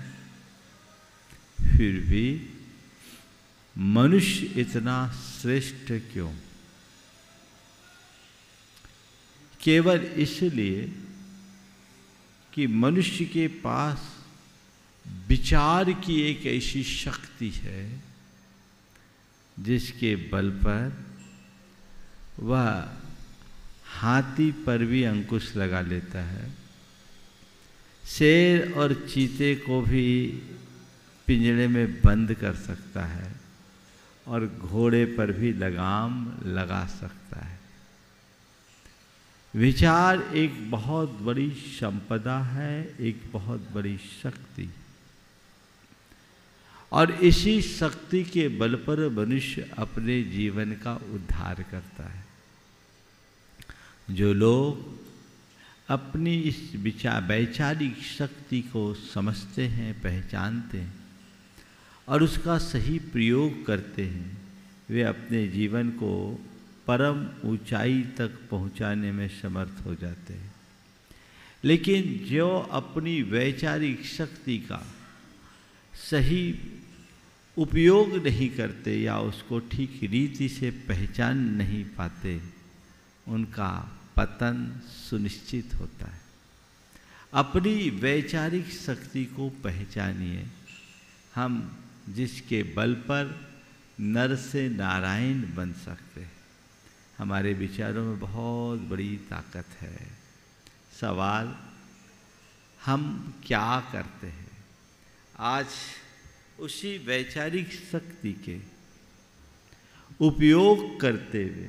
फिर भी मनुष्य इतना श्रेष्ठ क्यों? केवल इसलिए कि मनुष्य के पास विचार की एक ऐसी शक्ति है जिसके बल पर वह हाथी पर भी अंकुश लगा लेता है, शेर और चीते को भी पिंजरे में बंद कर सकता है और घोड़े पर भी लगाम लगा सकता है। विचार एक बहुत बड़ी संपदा है, एक बहुत बड़ी शक्ति, और इसी शक्ति के बल पर मनुष्य अपने जीवन का उद्धार करता है। जो लोग अपनी इस वैचारिक शक्ति को समझते हैं, पहचानते हैं और उसका सही प्रयोग करते हैं, वे अपने जीवन को परम ऊंचाई तक पहुंचाने में समर्थ हो जाते हैं। लेकिन जो अपनी वैचारिक शक्ति का सही उपयोग नहीं करते या उसको ठीक रीति से पहचान नहीं पाते, उनका पतन सुनिश्चित होता है। अपनी वैचारिक शक्ति को पहचानिए। हम जिसके बल पर नर से नारायण बन सकते हैं। हमारे विचारों में बहुत बड़ी ताकत है। सवाल हम क्या करते हैं? आज उसी वैचारिक शक्ति के उपयोग करते हुए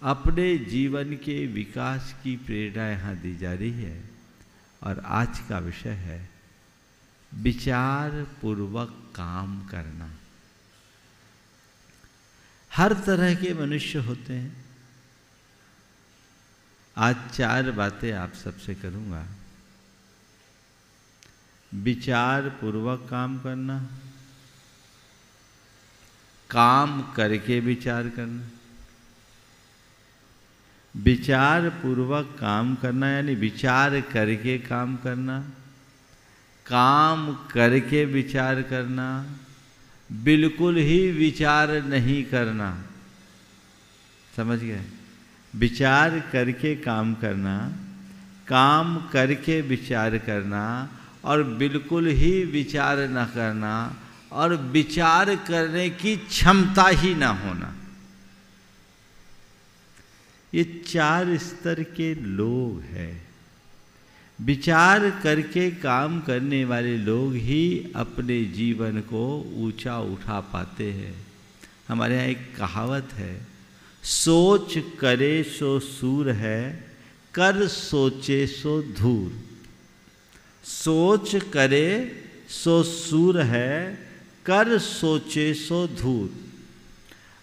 अपने जीवन के विकास की प्रेरणा यहाँ दी जा रही है। और आज का विषय है विचार पूर्वक काम करना। हर तरह के मनुष्य होते हैं। आज 4 बातें आप सबसे करूँगा। विचार पूर्वक काम करना, काम करके विचार करना। विचार पूर्वक काम करना यानी विचार करके काम करना, काम करके विचार करना, बिल्कुल ही विचार नहीं करना। समझ गए? विचार करके काम करना, काम करके विचार करना और बिल्कुल ही विचार न करना और विचार करने की क्षमता ही ना होना। ये 4 स्तर के लोग हैं। विचार करके काम करने वाले लोग ही अपने जीवन को ऊंचा उठा पाते हैं। हमारे यहाँ एक कहावत है, सोच करे सो सूर है, कर सोचे सो धूर। सोच करे सो सूर है, कर सोचे सो धूर।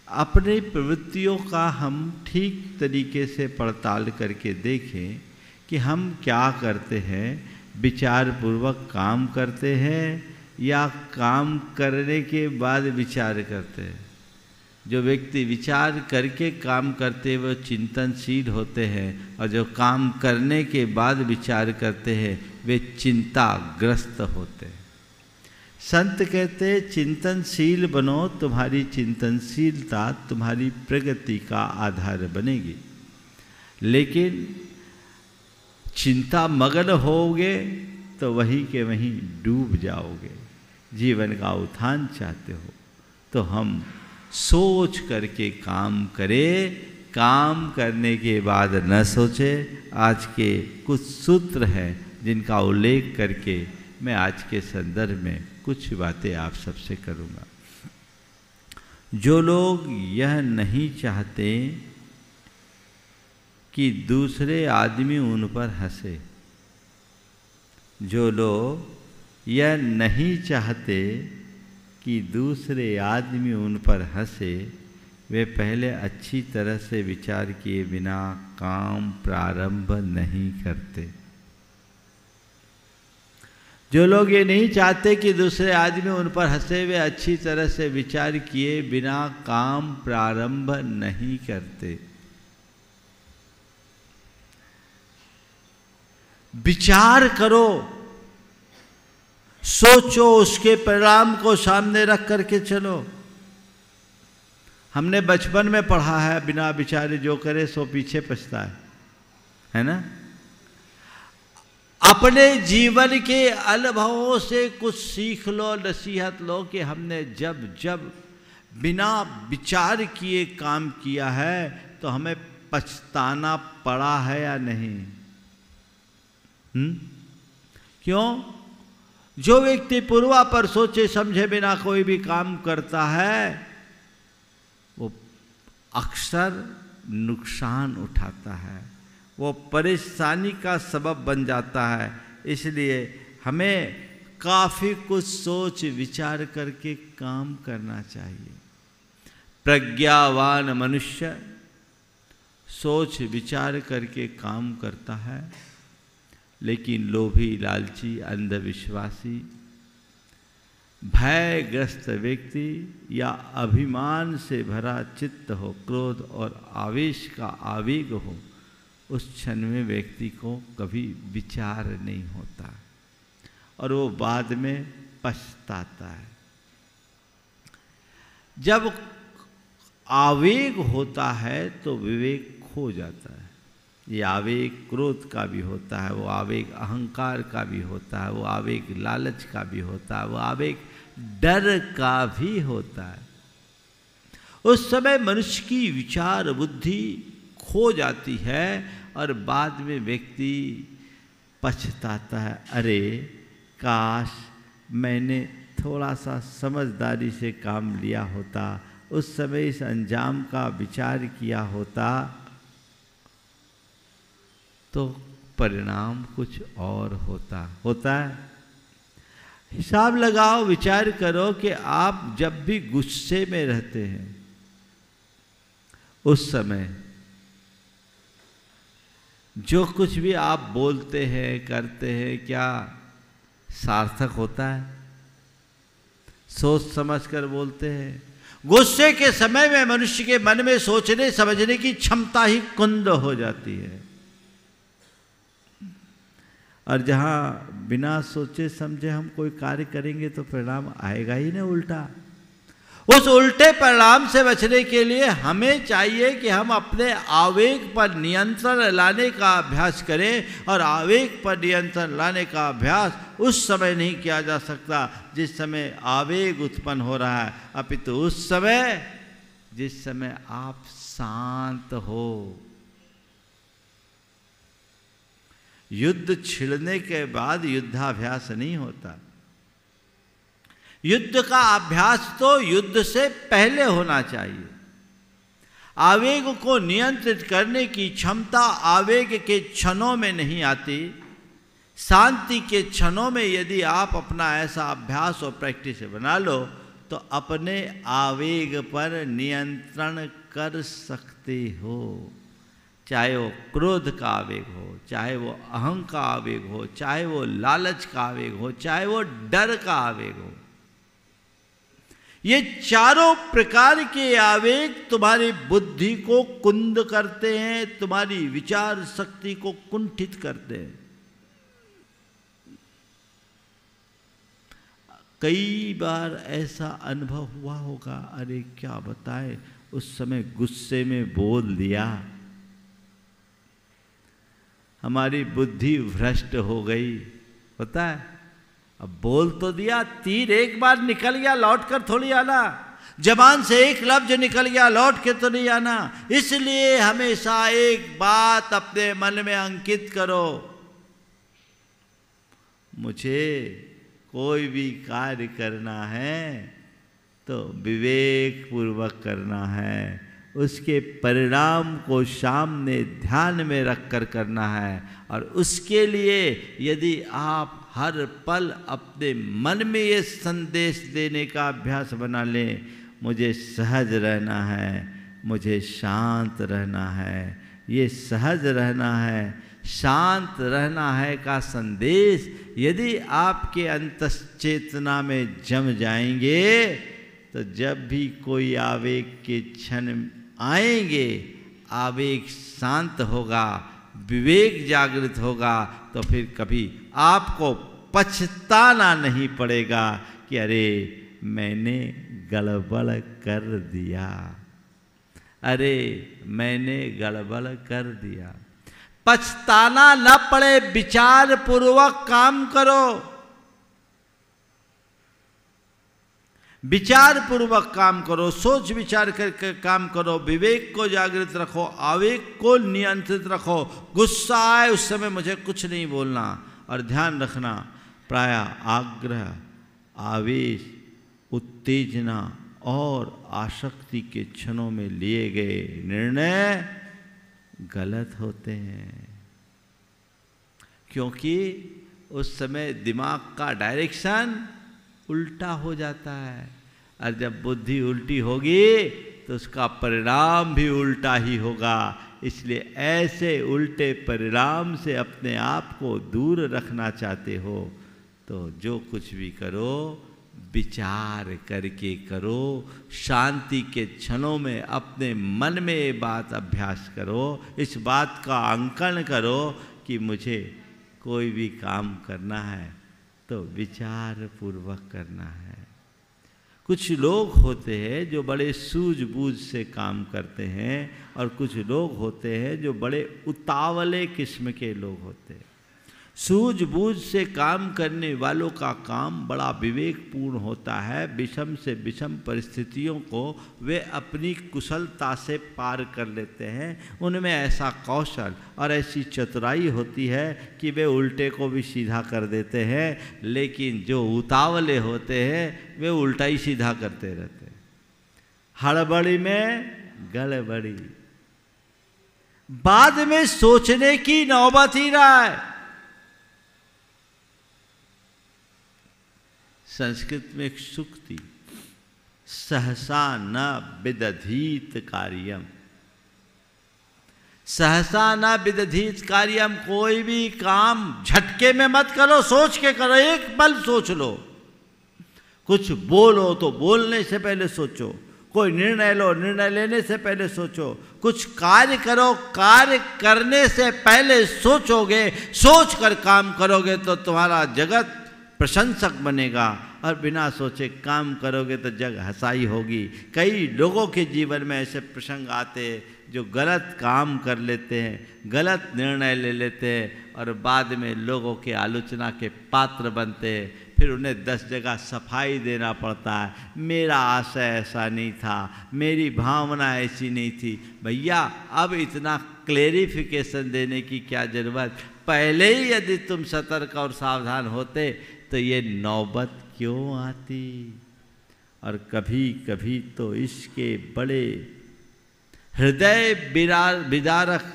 अपनी प्रवृत्तियों का हम ठीक तरीके से पड़ताल करके देखें कि हम क्या करते हैं। विचार पूर्वक काम करते हैं या काम करने के बाद विचार करते हैं। जो व्यक्ति विचार करके काम करते हैं वो चिंतनशील होते हैं, और जो काम करने के बाद विचार करते हैं वे चिंताग्रस्त होते हैं। संत कहते चिंतनशील बनो, तुम्हारी चिंतनशीलता तुम्हारी प्रगति का आधार बनेगी। लेकिन चिंता मग्न होगे तो वहीं के वहीं डूब जाओगे। जीवन का उत्थान चाहते हो तो हम सोच करके काम करें, काम करने के बाद न सोचे। आज के कुछ सूत्र हैं जिनका उल्लेख करके मैं आज के संदर्भ में कुछ बातें आप सबसे करूँगा। जो लोग यह नहीं चाहते कि दूसरे आदमी उन पर हंसे, जो लोग यह नहीं चाहते कि दूसरे आदमी उन पर हंसे, वे पहले अच्छी तरह से विचार किए बिना काम प्रारंभ नहीं करते। जो लोग ये नहीं चाहते कि दूसरे आदमी उन पर हंसे, वे अच्छी तरह से विचार किए बिना काम प्रारंभ नहीं करते। विचार करो, सोचो, उसके परिणाम को सामने रख करके चलो। हमने बचपन में पढ़ा है, बिना विचारे जो करे सो पीछे पछताए, है ना। अपने जीवन के अनुभवों से कुछ सीख लो, नसीहत लो कि हमने जब जब बिना विचार किए काम किया है तो हमें पछताना पड़ा है या नहीं। क्यों? जो व्यक्ति पूर्वा पर सोचे समझे बिना कोई भी काम करता है वो अक्सर नुकसान उठाता है, वो परेशानी का सबब बन जाता है। इसलिए हमें काफ़ी कुछ सोच विचार करके काम करना चाहिए। प्रज्ञावान मनुष्य सोच विचार करके काम करता है, लेकिन लोभी, लालची, अंधविश्वासी, भयग्रस्त व्यक्ति या अभिमान से भरा चित्त हो, क्रोध और आवेश का आवेग हो, उस क्षण में व्यक्ति को कभी विचार नहीं होता और वो बाद में पछताता है। जब आवेग होता है तो विवेक खो जाता है। ये आवेग क्रोध का भी होता है, वो आवेग अहंकार का भी होता है, वो आवेग लालच का भी होता है, वो आवेग डर का भी होता है। उस समय मनुष्य की विचार बुद्धि खो जाती है और बाद में व्यक्ति पछताता है, अरे काश मैंने थोड़ा सा समझदारी से काम लिया होता, उस समय इस अंजाम का विचार किया होता तो परिणाम कुछ और होता है। हिसाब लगाओ, विचार करो कि आप जब भी गुस्से में रहते हैं उस समय जो कुछ भी आप बोलते हैं करते हैं क्या सार्थक होता है? सोच समझ कर बोलते हैं। गुस्से के समय में मनुष्य के मन में सोचने समझने की क्षमता ही कुंद हो जाती है, और जहाँ बिना सोचे समझे हम कोई कार्य करेंगे तो परिणाम आएगा ही ना उल्टा। उस उल्टे परिणाम से बचने के लिए हमें चाहिए कि हम अपने आवेग पर नियंत्रण लाने का अभ्यास करें, और आवेग पर नियंत्रण लाने का अभ्यास उस समय नहीं किया जा सकता जिस समय आवेग उत्पन्न हो रहा है, अपितु उस समय जिस समय आप शांत हो। युद्ध छिड़ने के बाद युद्धाभ्यास नहीं होता। युद्ध का अभ्यास तो युद्ध से पहले होना चाहिए। आवेग को नियंत्रित करने की क्षमता आवेग के क्षणों में नहीं आती। शांति के क्षणों में यदि आप अपना ऐसा अभ्यास और प्रैक्टिस बना लो तो अपने आवेग पर नियंत्रण कर सकते हो। चाहे वो क्रोध का आवेग हो, चाहे वो अहं का आवेग हो, चाहे वो लालच का आवेग हो, चाहे वो डर का आवेग हो। ये चारों प्रकार के आवेग तुम्हारी बुद्धि को कुंद करते हैं, तुम्हारी विचार शक्ति को कुंठित करते हैं। कई बार ऐसा अनुभव हुआ होगा, अरे क्या बताएं, उस समय गुस्से में बोल दिया, हमारी बुद्धि भ्रष्ट हो गई। होता है, अब बोल तो दिया, तीर एक बार निकल गया, लौट कर थोड़ी आना। जबान से एक लफ्ज निकल गया, लौट के तो नहीं आना। इसलिए हमेशा एक बात अपने मन में अंकित करो, मुझे कोई भी कार्य करना है तो विवेक पूर्वक करना है, उसके परिणाम को सामने ध्यान में रखकर करना है। और उसके लिए यदि आप हर पल अपने मन में ये संदेश देने का अभ्यास बना लें, मुझे सहज रहना है, मुझे शांत रहना है, ये सहज रहना है, शांत रहना है का संदेश यदि आपके अंतश्चेतना में जम जाएंगे, तो जब भी कोई आवेग के क्षण आएंगे, आवेग शांत होगा, विवेक जागृत होगा, तो फिर कभी आपको पछताना नहीं पड़ेगा कि अरे मैंने गड़बड़ कर दिया, अरे मैंने गड़बड़ कर दिया। पछताना न पड़े, विचार पूर्वक काम करो, विचार पूर्वक काम करो, सोच विचार करके काम करो, विवेक को जागृत रखो, आवेग को नियंत्रित रखो। गुस्सा आए उस समय मुझे कुछ नहीं बोलना, और ध्यान रखना प्रायः आग्रह, आवेश, उत्तेजना और आसक्ति के क्षणों में लिए गए निर्णय गलत होते हैं, क्योंकि उस समय दिमाग का डायरेक्शन उल्टा हो जाता है, और जब बुद्धि उल्टी होगी तो उसका परिणाम भी उल्टा ही होगा। इसलिए ऐसे उल्टे परिणाम से अपने आप को दूर रखना चाहते हो तो जो कुछ भी करो विचार करके करो, शांति के क्षणों में अपने मन में ये बात अभ्यास करो, इस बात का अंकन करो कि मुझे कोई भी काम करना है तो विचार पूर्वक करना है। कुछ लोग होते हैं जो बड़े सूझबूझ से काम करते हैं, और कुछ लोग होते हैं जो बड़े उतावले किस्म के लोग होते हैं। सूझबूझ से काम करने वालों का काम बड़ा विवेकपूर्ण होता है, विषम से विषम परिस्थितियों को वे अपनी कुशलता से पार कर लेते हैं। उनमें ऐसा कौशल और ऐसी चतुराई होती है कि वे उल्टे को भी सीधा कर देते हैं, लेकिन जो उतावले होते हैं वे उल्टा ही सीधा करते रहते हैं। हड़बड़ी में गड़बड़ी, बाद में सोचने की नौबत ही रहा है। संस्कृत में एक सूक्ति, सहसा न विदधीत कार्यम, सहसा न विदधीत कार्यम, कोई भी काम झटके में मत करो, सोच के करो, एक पल सोच लो। कुछ बोलो तो बोलने से पहले सोचो, कोई निर्णय लो, निर्णय लेने से पहले सोचो, कुछ कार्य करो, कार्य करने से पहले सोचोगे, सोच कर काम करोगे तो तुम्हारा जगत प्रशंसक बनेगा, और बिना सोचे काम करोगे तो जग हंसाई होगी। कई लोगों के जीवन में ऐसे प्रसंग आते हैं जो गलत काम कर लेते हैं, गलत निर्णय ले लेते हैं, और बाद में लोगों के आलोचना के पात्र बनते हैं। फिर उन्हें 10 जगह सफाई देना पड़ता है, मेरा आशय ऐसा नहीं था, मेरी भावना ऐसी नहीं थी। भैया अब इतना क्लेरिफिकेशन देने की क्या ज़रूरत, पहले ही यदि तुम सतर्क और सावधान होते तो ये नौबत क्यों आती। और कभी कभी तो इसके बड़े हृदय विदारक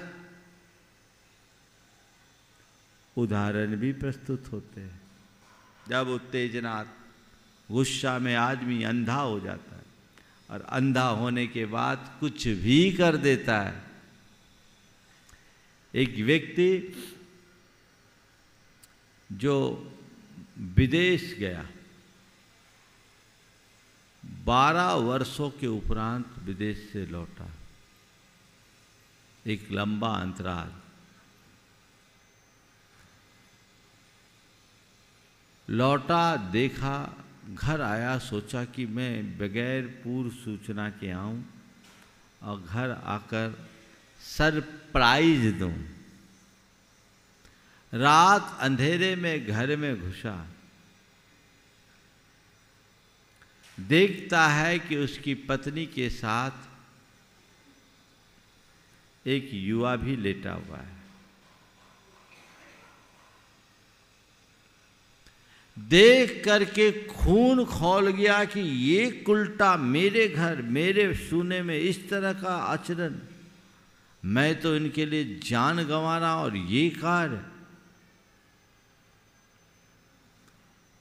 उदाहरण भी प्रस्तुत होते हैं। जब उत्तेजना, गुस्सा में आदमी अंधा हो जाता है, और अंधा होने के बाद कुछ भी कर देता है। एक व्यक्ति जो विदेश गया, 12 वर्षों के उपरांत विदेश से लौटा, एक लंबा अंतराल। लौटा, देखा, घर आया, सोचा कि मैं बगैर पूर्व सूचना के आऊं और घर आकर सरप्राइज दूं। रात अंधेरे में घर में घुसा, देखता है कि उसकी पत्नी के साथ एक युवा भी लेटा हुआ है। देख करके खून खौल गया कि ये उल्टा मेरे घर मेरे सूने में इस तरह का आचरण, मैं तो इनके लिए जान गंवा रहा और ये कार्य।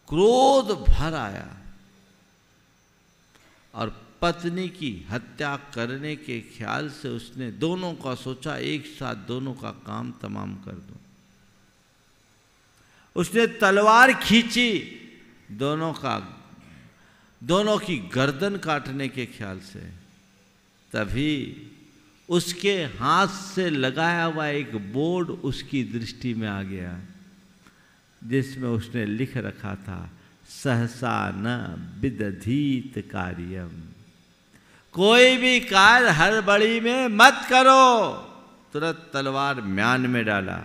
क्रोध भर आया और पत्नी की हत्या करने के ख्याल से उसने दोनों का सोचा, एक साथ दोनों का काम तमाम कर दूं। उसने तलवार खींची, दोनों की गर्दन काटने के ख्याल से। तभी उसके हाथ से लगाया हुआ एक बोर्ड उसकी दृष्टि में आ गया, जिसमें उसने लिख रखा था, सहसा न विदधीत कार्यम, कोई भी कार्य हड़बड़ी में मत करो। तुरंत तलवार म्यान में डाला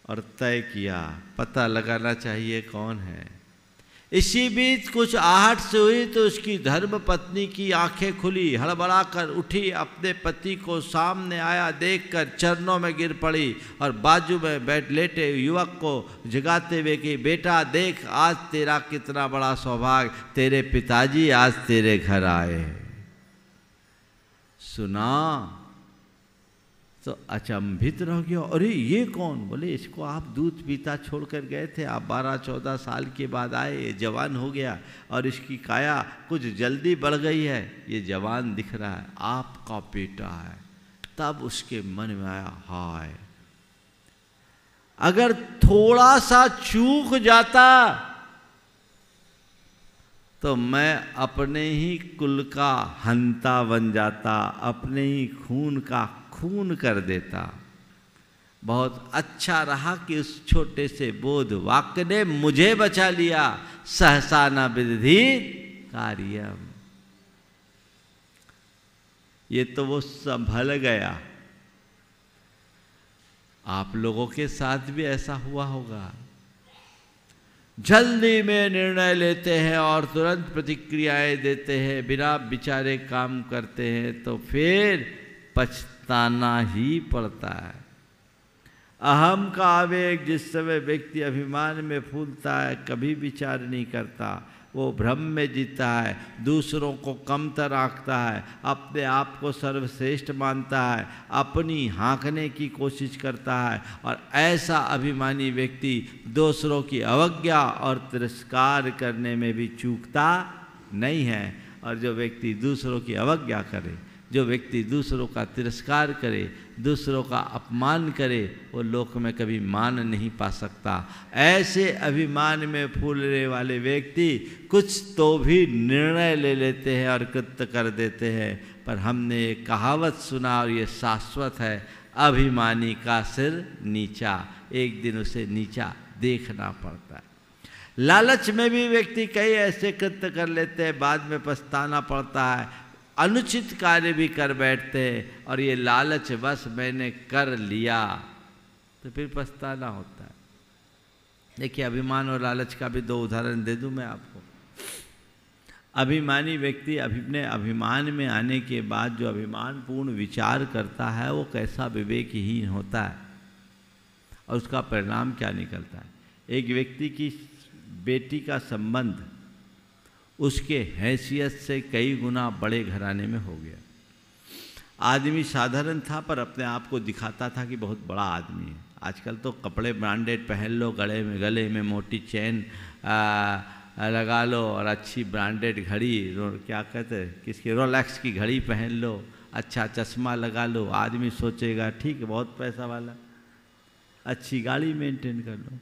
और तय किया, पता लगाना चाहिए कौन है। इसी बीच कुछ आहट से हुई तो उसकी धर्म पत्नी की आंखें खुली, हड़बड़ा कर उठी, अपने पति को सामने आया देखकर चरणों में गिर पड़ी और बाजू में बैठ लेटे युवक को जगाते हुए कि बेटा देख, आज तेरा कितना बड़ा सौभाग्य, तेरे पिताजी आज तेरे घर आए। सुना तो अचंभित रह गया, अरे ये कौन? बोले इसको आप दूध पीता छोड़कर गए थे, आप 12-14 साल के बाद आए, ये जवान हो गया और इसकी काया कुछ जल्दी बढ़ गई है, ये जवान दिख रहा है, आपका बेटा है। तब उसके मन में आया, हाय अगर थोड़ा सा चूक जाता तो मैं अपने ही कुल का हंता बन जाता, अपने ही खून का खून कर देता। बहुत अच्छा रहा कि उस छोटे से बोध वाक्य ने मुझे बचा लिया, सहसा न विदधीत कार्यम। ये तो वो संभल गया। आप लोगों के साथ भी ऐसा हुआ होगा, जल्दी में निर्णय लेते हैं और तुरंत प्रतिक्रियाएं देते हैं, बिना विचारे काम करते हैं तो फिर पछताना ही पड़ता है। अहम का आवेग जिस समय व्यक्ति अभिमान में फूलता है, कभी विचार नहीं करता, वो भ्रम में जीता है, दूसरों को कमतर आंकता है, अपने आप को सर्वश्रेष्ठ मानता है, अपनी हाँकने की कोशिश करता है। और ऐसा अभिमानी व्यक्ति दूसरों की अवज्ञा और तिरस्कार करने में भी चूकता नहीं है। और जो व्यक्ति दूसरों की अवज्ञा करे, जो व्यक्ति दूसरों का तिरस्कार करे, दूसरों का अपमान करे, वो लोक में कभी मान नहीं पा सकता। ऐसे अभिमान में फूलने वाले व्यक्ति कुछ तो भी निर्णय ले लेते हैं और कृत्य कर देते हैं। पर हमने एक कहावत सुना और ये शाश्वत है, अभिमानी का सिर नीचा, एक दिन उसे नीचा देखना पड़ता है। लालच में भी व्यक्ति कई ऐसे कृत्य कर लेते हैं, बाद में पछताना पड़ता है, अनुचित कार्य भी कर बैठते हैं और ये लालच बस मैंने कर लिया तो फिर पछताना होता है। देखिए, अभिमान और लालच का भी 2 उदाहरण दे दूं मैं आपको। अभिमानी व्यक्ति अपने अभिमान में आने के बाद जो अभिमानपूर्ण विचार करता है वो कैसा विवेकहीन होता है और उसका परिणाम क्या निकलता है। एक व्यक्ति की बेटी का संबंध उसके हैसियत से कई गुना बड़े घराने में हो गया। आदमी साधारण था पर अपने आप को दिखाता था कि बहुत बड़ा आदमी है। आजकल तो कपड़े ब्रांडेड पहन लो, गले में मोटी चेन लगा लो और अच्छी ब्रांडेड घड़ी, क्या कहते हैं किसकी, रोलेक्स की घड़ी पहन लो, अच्छा चश्मा लगा लो, आदमी सोचेगा ठीक है बहुत पैसा वाला, अच्छी गाड़ी मेंटेन कर लो।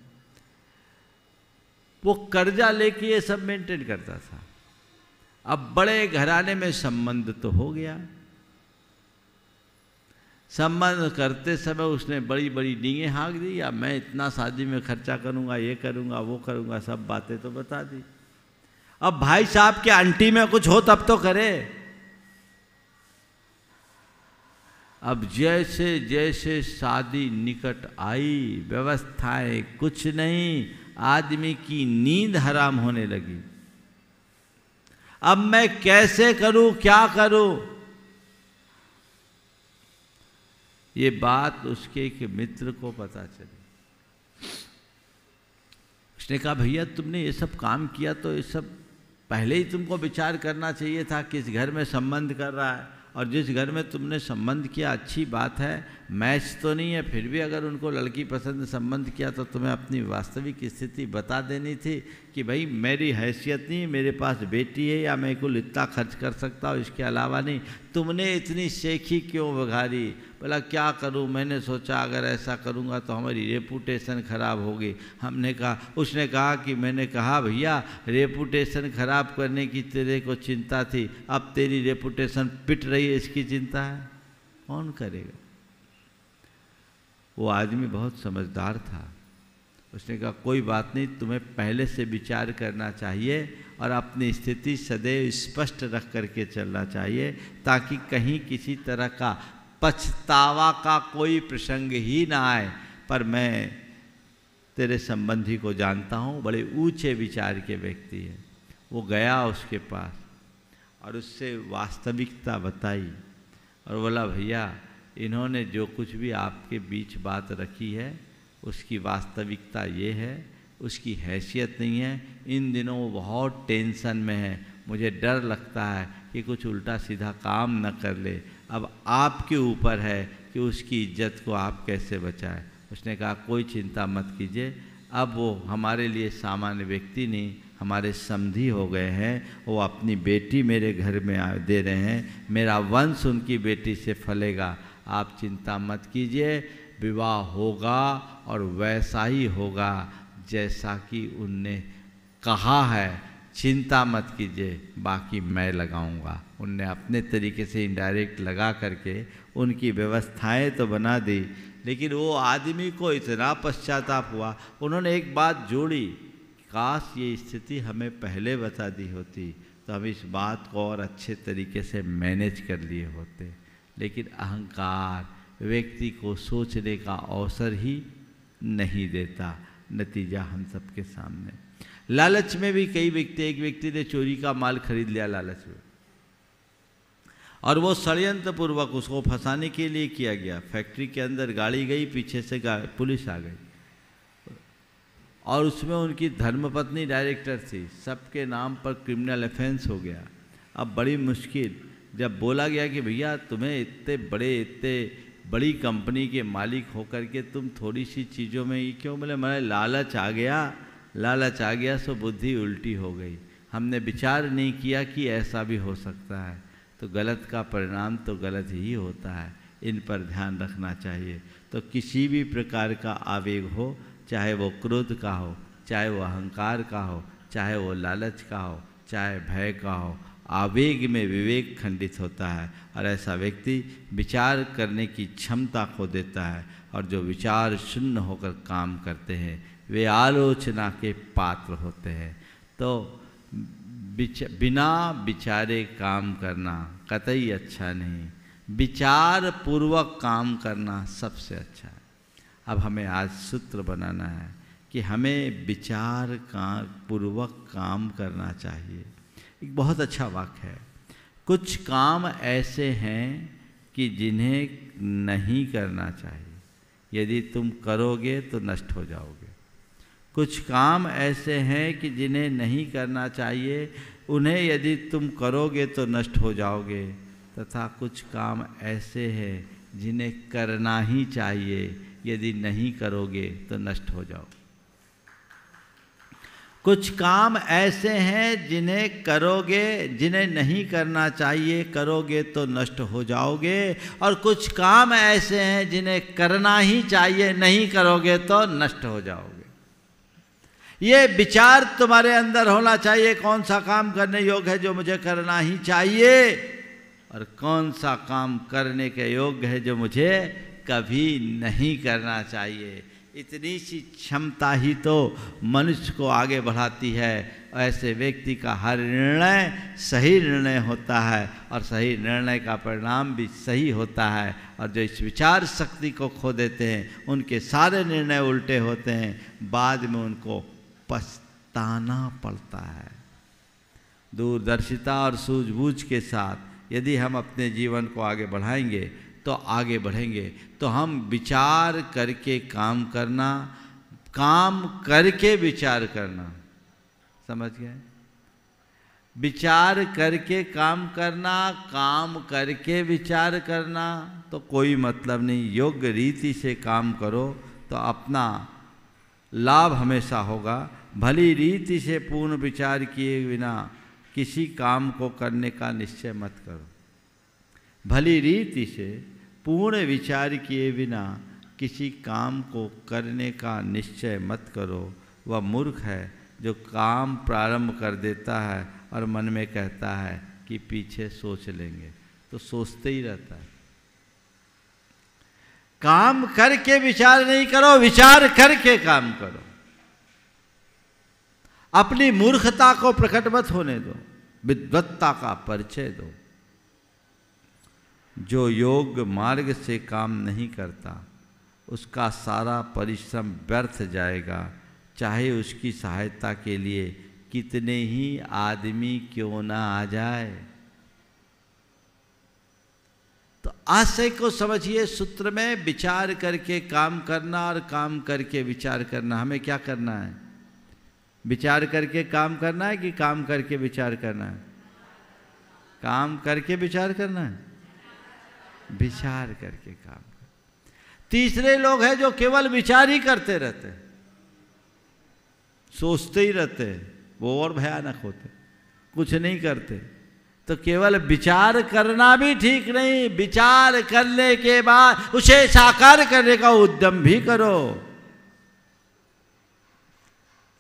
वो कर्जा लेके ये सब मेंटेन करता था। अब बड़े घराने में संबंध तो हो गया, संबंध करते समय उसने बड़ी बड़ी डींगे हाँक दी, या मैं इतना शादी में खर्चा करूंगा, ये करूंगा, वो करूंगा, सब बातें तो बता दी। अब भाई साहब के आंटी में कुछ हो तब तो करे। अब जैसे जैसे शादी निकट आई, व्यवस्थाएं कुछ नहीं, आदमी की नींद हराम होने लगी। अब मैं कैसे करूं, क्या करूं? ये बात उसके एक मित्र को पता चली। उसने कहा भैया तुमने ये सब काम किया तो ये सब पहले ही तुमको विचार करना चाहिए था किस घर में संबंध कर रहा है, और जिस घर में तुमने संबंध किया अच्छी बात है, मैच तो नहीं है, फिर भी अगर उनको लड़की पसंद संबंध किया तो तुम्हें अपनी वास्तविक स्थिति बता देनी थी कि भाई मेरी हैसियत नहीं, मेरे पास बेटी है या मैं कुल इतना खर्च कर सकता हूँ, इसके अलावा नहीं। तुमने इतनी शेखी क्यों बघारी? बोला क्या करूँ, मैंने सोचा अगर ऐसा करूँगा तो हमारी रेपुटेशन ख़राब होगी। हमने कहा, उसने कहा कि मैंने कहा भैया रेपुटेशन ख़राब करने की तेरे को चिंता थी, अब तेरी रेपुटेशन पिट रही है इसकी चिंता है, कौन करेगा? वो आदमी बहुत समझदार था। उसने कहा कोई बात नहीं, तुम्हें पहले से विचार करना चाहिए और अपनी स्थिति सदैव स्पष्ट रख करके चलना चाहिए, ताकि कहीं किसी तरह का पछतावा का कोई प्रसंग ही ना आए। पर मैं तेरे संबंधी को जानता हूँ, बड़े ऊंचे विचार के व्यक्ति है। वो गया उसके पास और उससे वास्तविकता बताई और बोला भैया इन्होंने जो कुछ भी आपके बीच बात रखी है उसकी वास्तविकता ये है, उसकी हैसियत नहीं है। इन दिनों वो बहुत टेंशन में है, मुझे डर लगता है कि कुछ उल्टा सीधा काम न कर ले। अब आपके ऊपर है कि उसकी इज्जत को आप कैसे बचाएं। उसने कहा कोई चिंता मत कीजिए, अब वो हमारे लिए सामान्य व्यक्ति नहीं, हमारे समधी हो गए हैं। वो अपनी बेटी मेरे घर में दे रहे हैं, मेरा वंश उनकी बेटी से फलेगा, आप चिंता मत कीजिए। विवाह होगा और वैसा ही होगा जैसा कि उनने कहा है, चिंता मत कीजिए, बाकी मैं लगाऊंगा। उनने अपने तरीके से इनडायरेक्ट लगा करके उनकी व्यवस्थाएं तो बना दी, लेकिन वो आदमी को इतना पश्चाताप हुआ। उन्होंने एक बात जोड़ी, काश ये स्थिति हमें पहले बता दी होती तो हम इस बात को और अच्छे तरीके से मैनेज कर लिए होते। लेकिन अहंकार व्यक्ति को सोचने का अवसर ही नहीं देता। नतीजा हम सबके सामने। लालच में भी कई व्यक्ति, एक व्यक्ति ने चोरी का माल खरीद लिया लालच में, और वो षड्यंत्र पूर्वक उसको फंसाने के लिए किया गया। फैक्ट्री के अंदर गाड़ी गई, पीछे से पुलिस आ गई और उसमें उनकी धर्मपत्नी डायरेक्टर थी, सबके नाम पर क्रिमिनल ऑफेंस हो गया। अब बड़ी मुश्किल, जब बोला गया कि भैया तुम्हें इतने बड़ी कंपनी के मालिक होकर के तुम थोड़ी सी चीज़ों में ये क्यों? बोले मैं लालच आ गया सो बुद्धि उल्टी हो गई, हमने विचार नहीं किया कि ऐसा भी हो सकता है। तो गलत का परिणाम तो गलत ही होता है, इन पर ध्यान रखना चाहिए। तो किसी भी प्रकार का आवेग हो, चाहे वो क्रोध का हो, चाहे वो अहंकार का हो, चाहे वो लालच का हो, चाहे भय का हो, आवेग में विवेक खंडित होता है और ऐसा व्यक्ति विचार करने की क्षमता खो देता है। और जो विचार शून्य होकर काम करते हैं वे आलोचना के पात्र होते हैं। तो बिना विचारे काम करना कतई अच्छा नहीं, विचार पूर्वक काम करना सबसे अच्छा है। अब हमें आज सूत्र बनाना है कि हमें विचार का पूर्वक काम करना चाहिए। एक बहुत अच्छा वाक्य है, कुछ काम ऐसे हैं कि जिन्हें नहीं करना चाहिए, यदि तुम करोगे तो नष्ट हो जाओगे। कुछ काम ऐसे हैं कि जिन्हें नहीं करना चाहिए, उन्हें यदि तुम करोगे तो नष्ट हो जाओगे। तथा कुछ काम ऐसे हैं जिन्हें करना ही चाहिए, यदि नहीं करोगे तो नष्ट हो जाओगे। कुछ काम ऐसे हैं जिन्हें करोगे, जिन्हें नहीं करना चाहिए, करोगे तो नष्ट हो जाओगे। और कुछ काम ऐसे हैं जिन्हें करना ही चाहिए, नहीं करोगे तो नष्ट हो जाओगे। ये विचार तुम्हारे अंदर होना चाहिए, कौन सा काम करने योग्य है जो मुझे करना ही चाहिए, और कौन सा काम करने के योग्य है जो मुझे कभी नहीं करना चाहिए। इतनी सी क्षमता ही तो मनुष्य को आगे बढ़ाती है। ऐसे व्यक्ति का हर निर्णय सही निर्णय होता है और सही निर्णय का परिणाम भी सही होता है। और जो इस विचार शक्ति को खो देते हैं उनके सारे निर्णय उल्टे होते हैं, बाद में उनको पछताना पड़ता है। दूरदर्शिता और सूझबूझ के साथ यदि हम अपने जीवन को आगे बढ़ाएंगे तो आगे बढ़ेंगे। तो हम विचार करके काम करना, काम करके विचार करना, समझ गए? विचार करके काम करना, काम करके विचार करना तो कोई मतलब नहीं। योग्य रीति से काम करो तो अपना लाभ हमेशा होगा। भली रीति से पूर्ण विचार किए बिना किसी काम को करने का निश्चय मत करो। भली रीति से पूर्ण विचार किए बिना किसी काम को करने का निश्चय मत करो। वह मूर्ख है जो काम प्रारंभ कर देता है और मन में कहता है कि पीछे सोच लेंगे, तो सोचते ही रहता है। काम करके विचार नहीं करो, विचार करके काम करो। अपनी मूर्खता को प्रकट मत होने दो, विद्वत्ता का परिचय दो। जो योग मार्ग से काम नहीं करता उसका सारा परिश्रम व्यर्थ जाएगा, चाहे उसकी सहायता के लिए कितने ही आदमी क्यों ना आ जाए। तो आशय को समझिए। सूत्र में विचार करके काम करना और काम करके विचार करना। हमें क्या करना है? विचार करके काम करना है कि काम करके विचार करना है? काम करके विचार करना है, विचार करके काम। तीसरे लोग हैं जो केवल विचार ही करते रहते हैं, सोचते ही रहते हैं, वो और भयानक होते, कुछ नहीं करते। तो केवल विचार करना भी ठीक नहीं, विचार करने के बाद उसे साकार करने का उद्यम भी करो।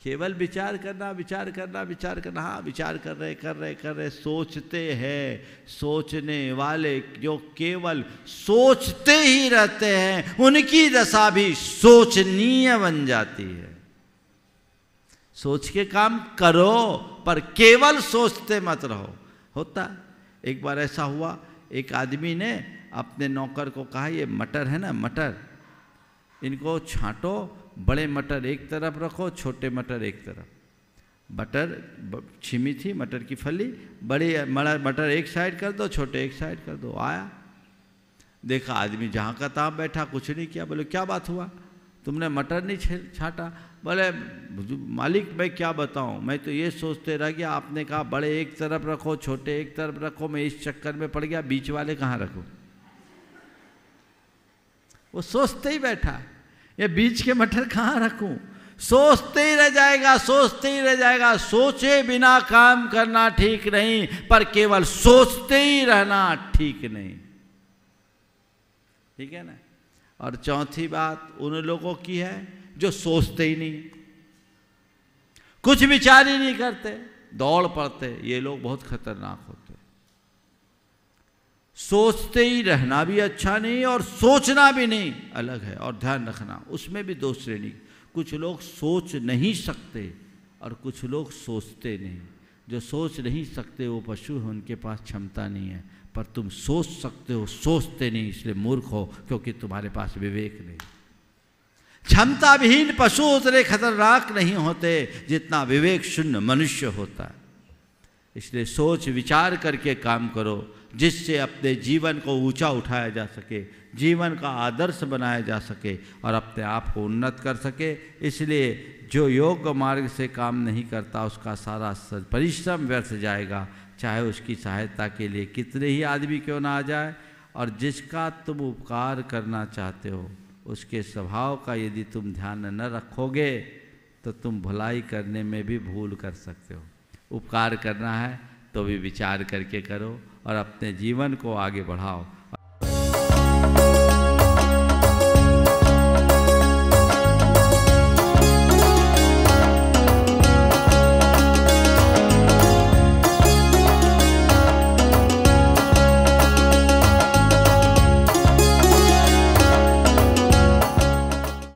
केवल विचार करना, विचार करना, विचार करना, हाँ विचार कर रहे सोचते हैं। सोचने वाले जो केवल सोचते ही रहते हैं उनकी दशा भी सोचनीय बन जाती है। सोच के काम करो पर केवल सोचते मत रहो। होता एक बार ऐसा हुआ, एक आदमी ने अपने नौकर को कहा, ये मटर है ना, मटर इनको छांटो, बड़े मटर एक तरफ रखो, छोटे मटर एक तरफ। मटर छिमी थी, मटर की फली, बड़े मटर एक साइड कर दो, छोटे एक साइड कर दो। आया, देखा आदमी जहाँ का तहाँ बैठा, कुछ नहीं किया। बोले क्या बात हुआ, तुमने मटर नहीं छाटा? बोले मालिक मैं क्या बताऊँ, मैं तो ये सोचते रह गया, आपने कहा बड़े एक तरफ रखो, छोटे एक तरफ रखो, मैं इस चक्कर में पड़ गया, बीच वाले कहाँ रखो। वो सोचते ही बैठा, ये बीच के मटर कहाँ रखूं, सोचते ही रह जाएगा, सोचते ही रह जाएगा। सोचे बिना काम करना ठीक नहीं, पर केवल सोचते ही रहना ठीक नहीं। ठीक है ना? और चौथी बात उन लोगों की है जो सोचते ही नहीं, कुछ विचार ही नहीं करते, दौड़ पड़ते। ये लोग बहुत खतरनाक होते। सोचते ही रहना भी अच्छा नहीं और सोचना भी नहीं, अलग है। और ध्यान रखना उसमें भी दो श्रेणी, कुछ लोग सोच नहीं सकते और कुछ लोग सोचते नहीं। जो सोच नहीं सकते वो पशु हैं, उनके पास क्षमता नहीं है। पर तुम सोच सकते हो, सोचते नहीं, इसलिए मूर्ख हो, क्योंकि तुम्हारे पास विवेक नहीं। क्षमता विहीन पशु उतने खतरनाक नहीं होते जितना विवेक शून्य मनुष्य होता है। इसलिए सोच विचार करके काम करो, जिससे अपने जीवन को ऊंचा उठाया जा सके, जीवन का आदर्श बनाया जा सके और अपने आप को उन्नत कर सके। इसलिए जो योग मार्ग से काम नहीं करता उसका सारा परिश्रम व्यर्थ जाएगा, चाहे उसकी सहायता के लिए कितने ही आदमी क्यों ना आ जाए। और जिसका तुम उपकार करना चाहते हो उसके स्वभाव का यदि तुम ध्यान न रखोगे तो तुम भलाई करने में भी भूल कर सकते हो। उपकार करना है तो भी विचार करके करो और अपने जीवन को आगे बढ़ाओ।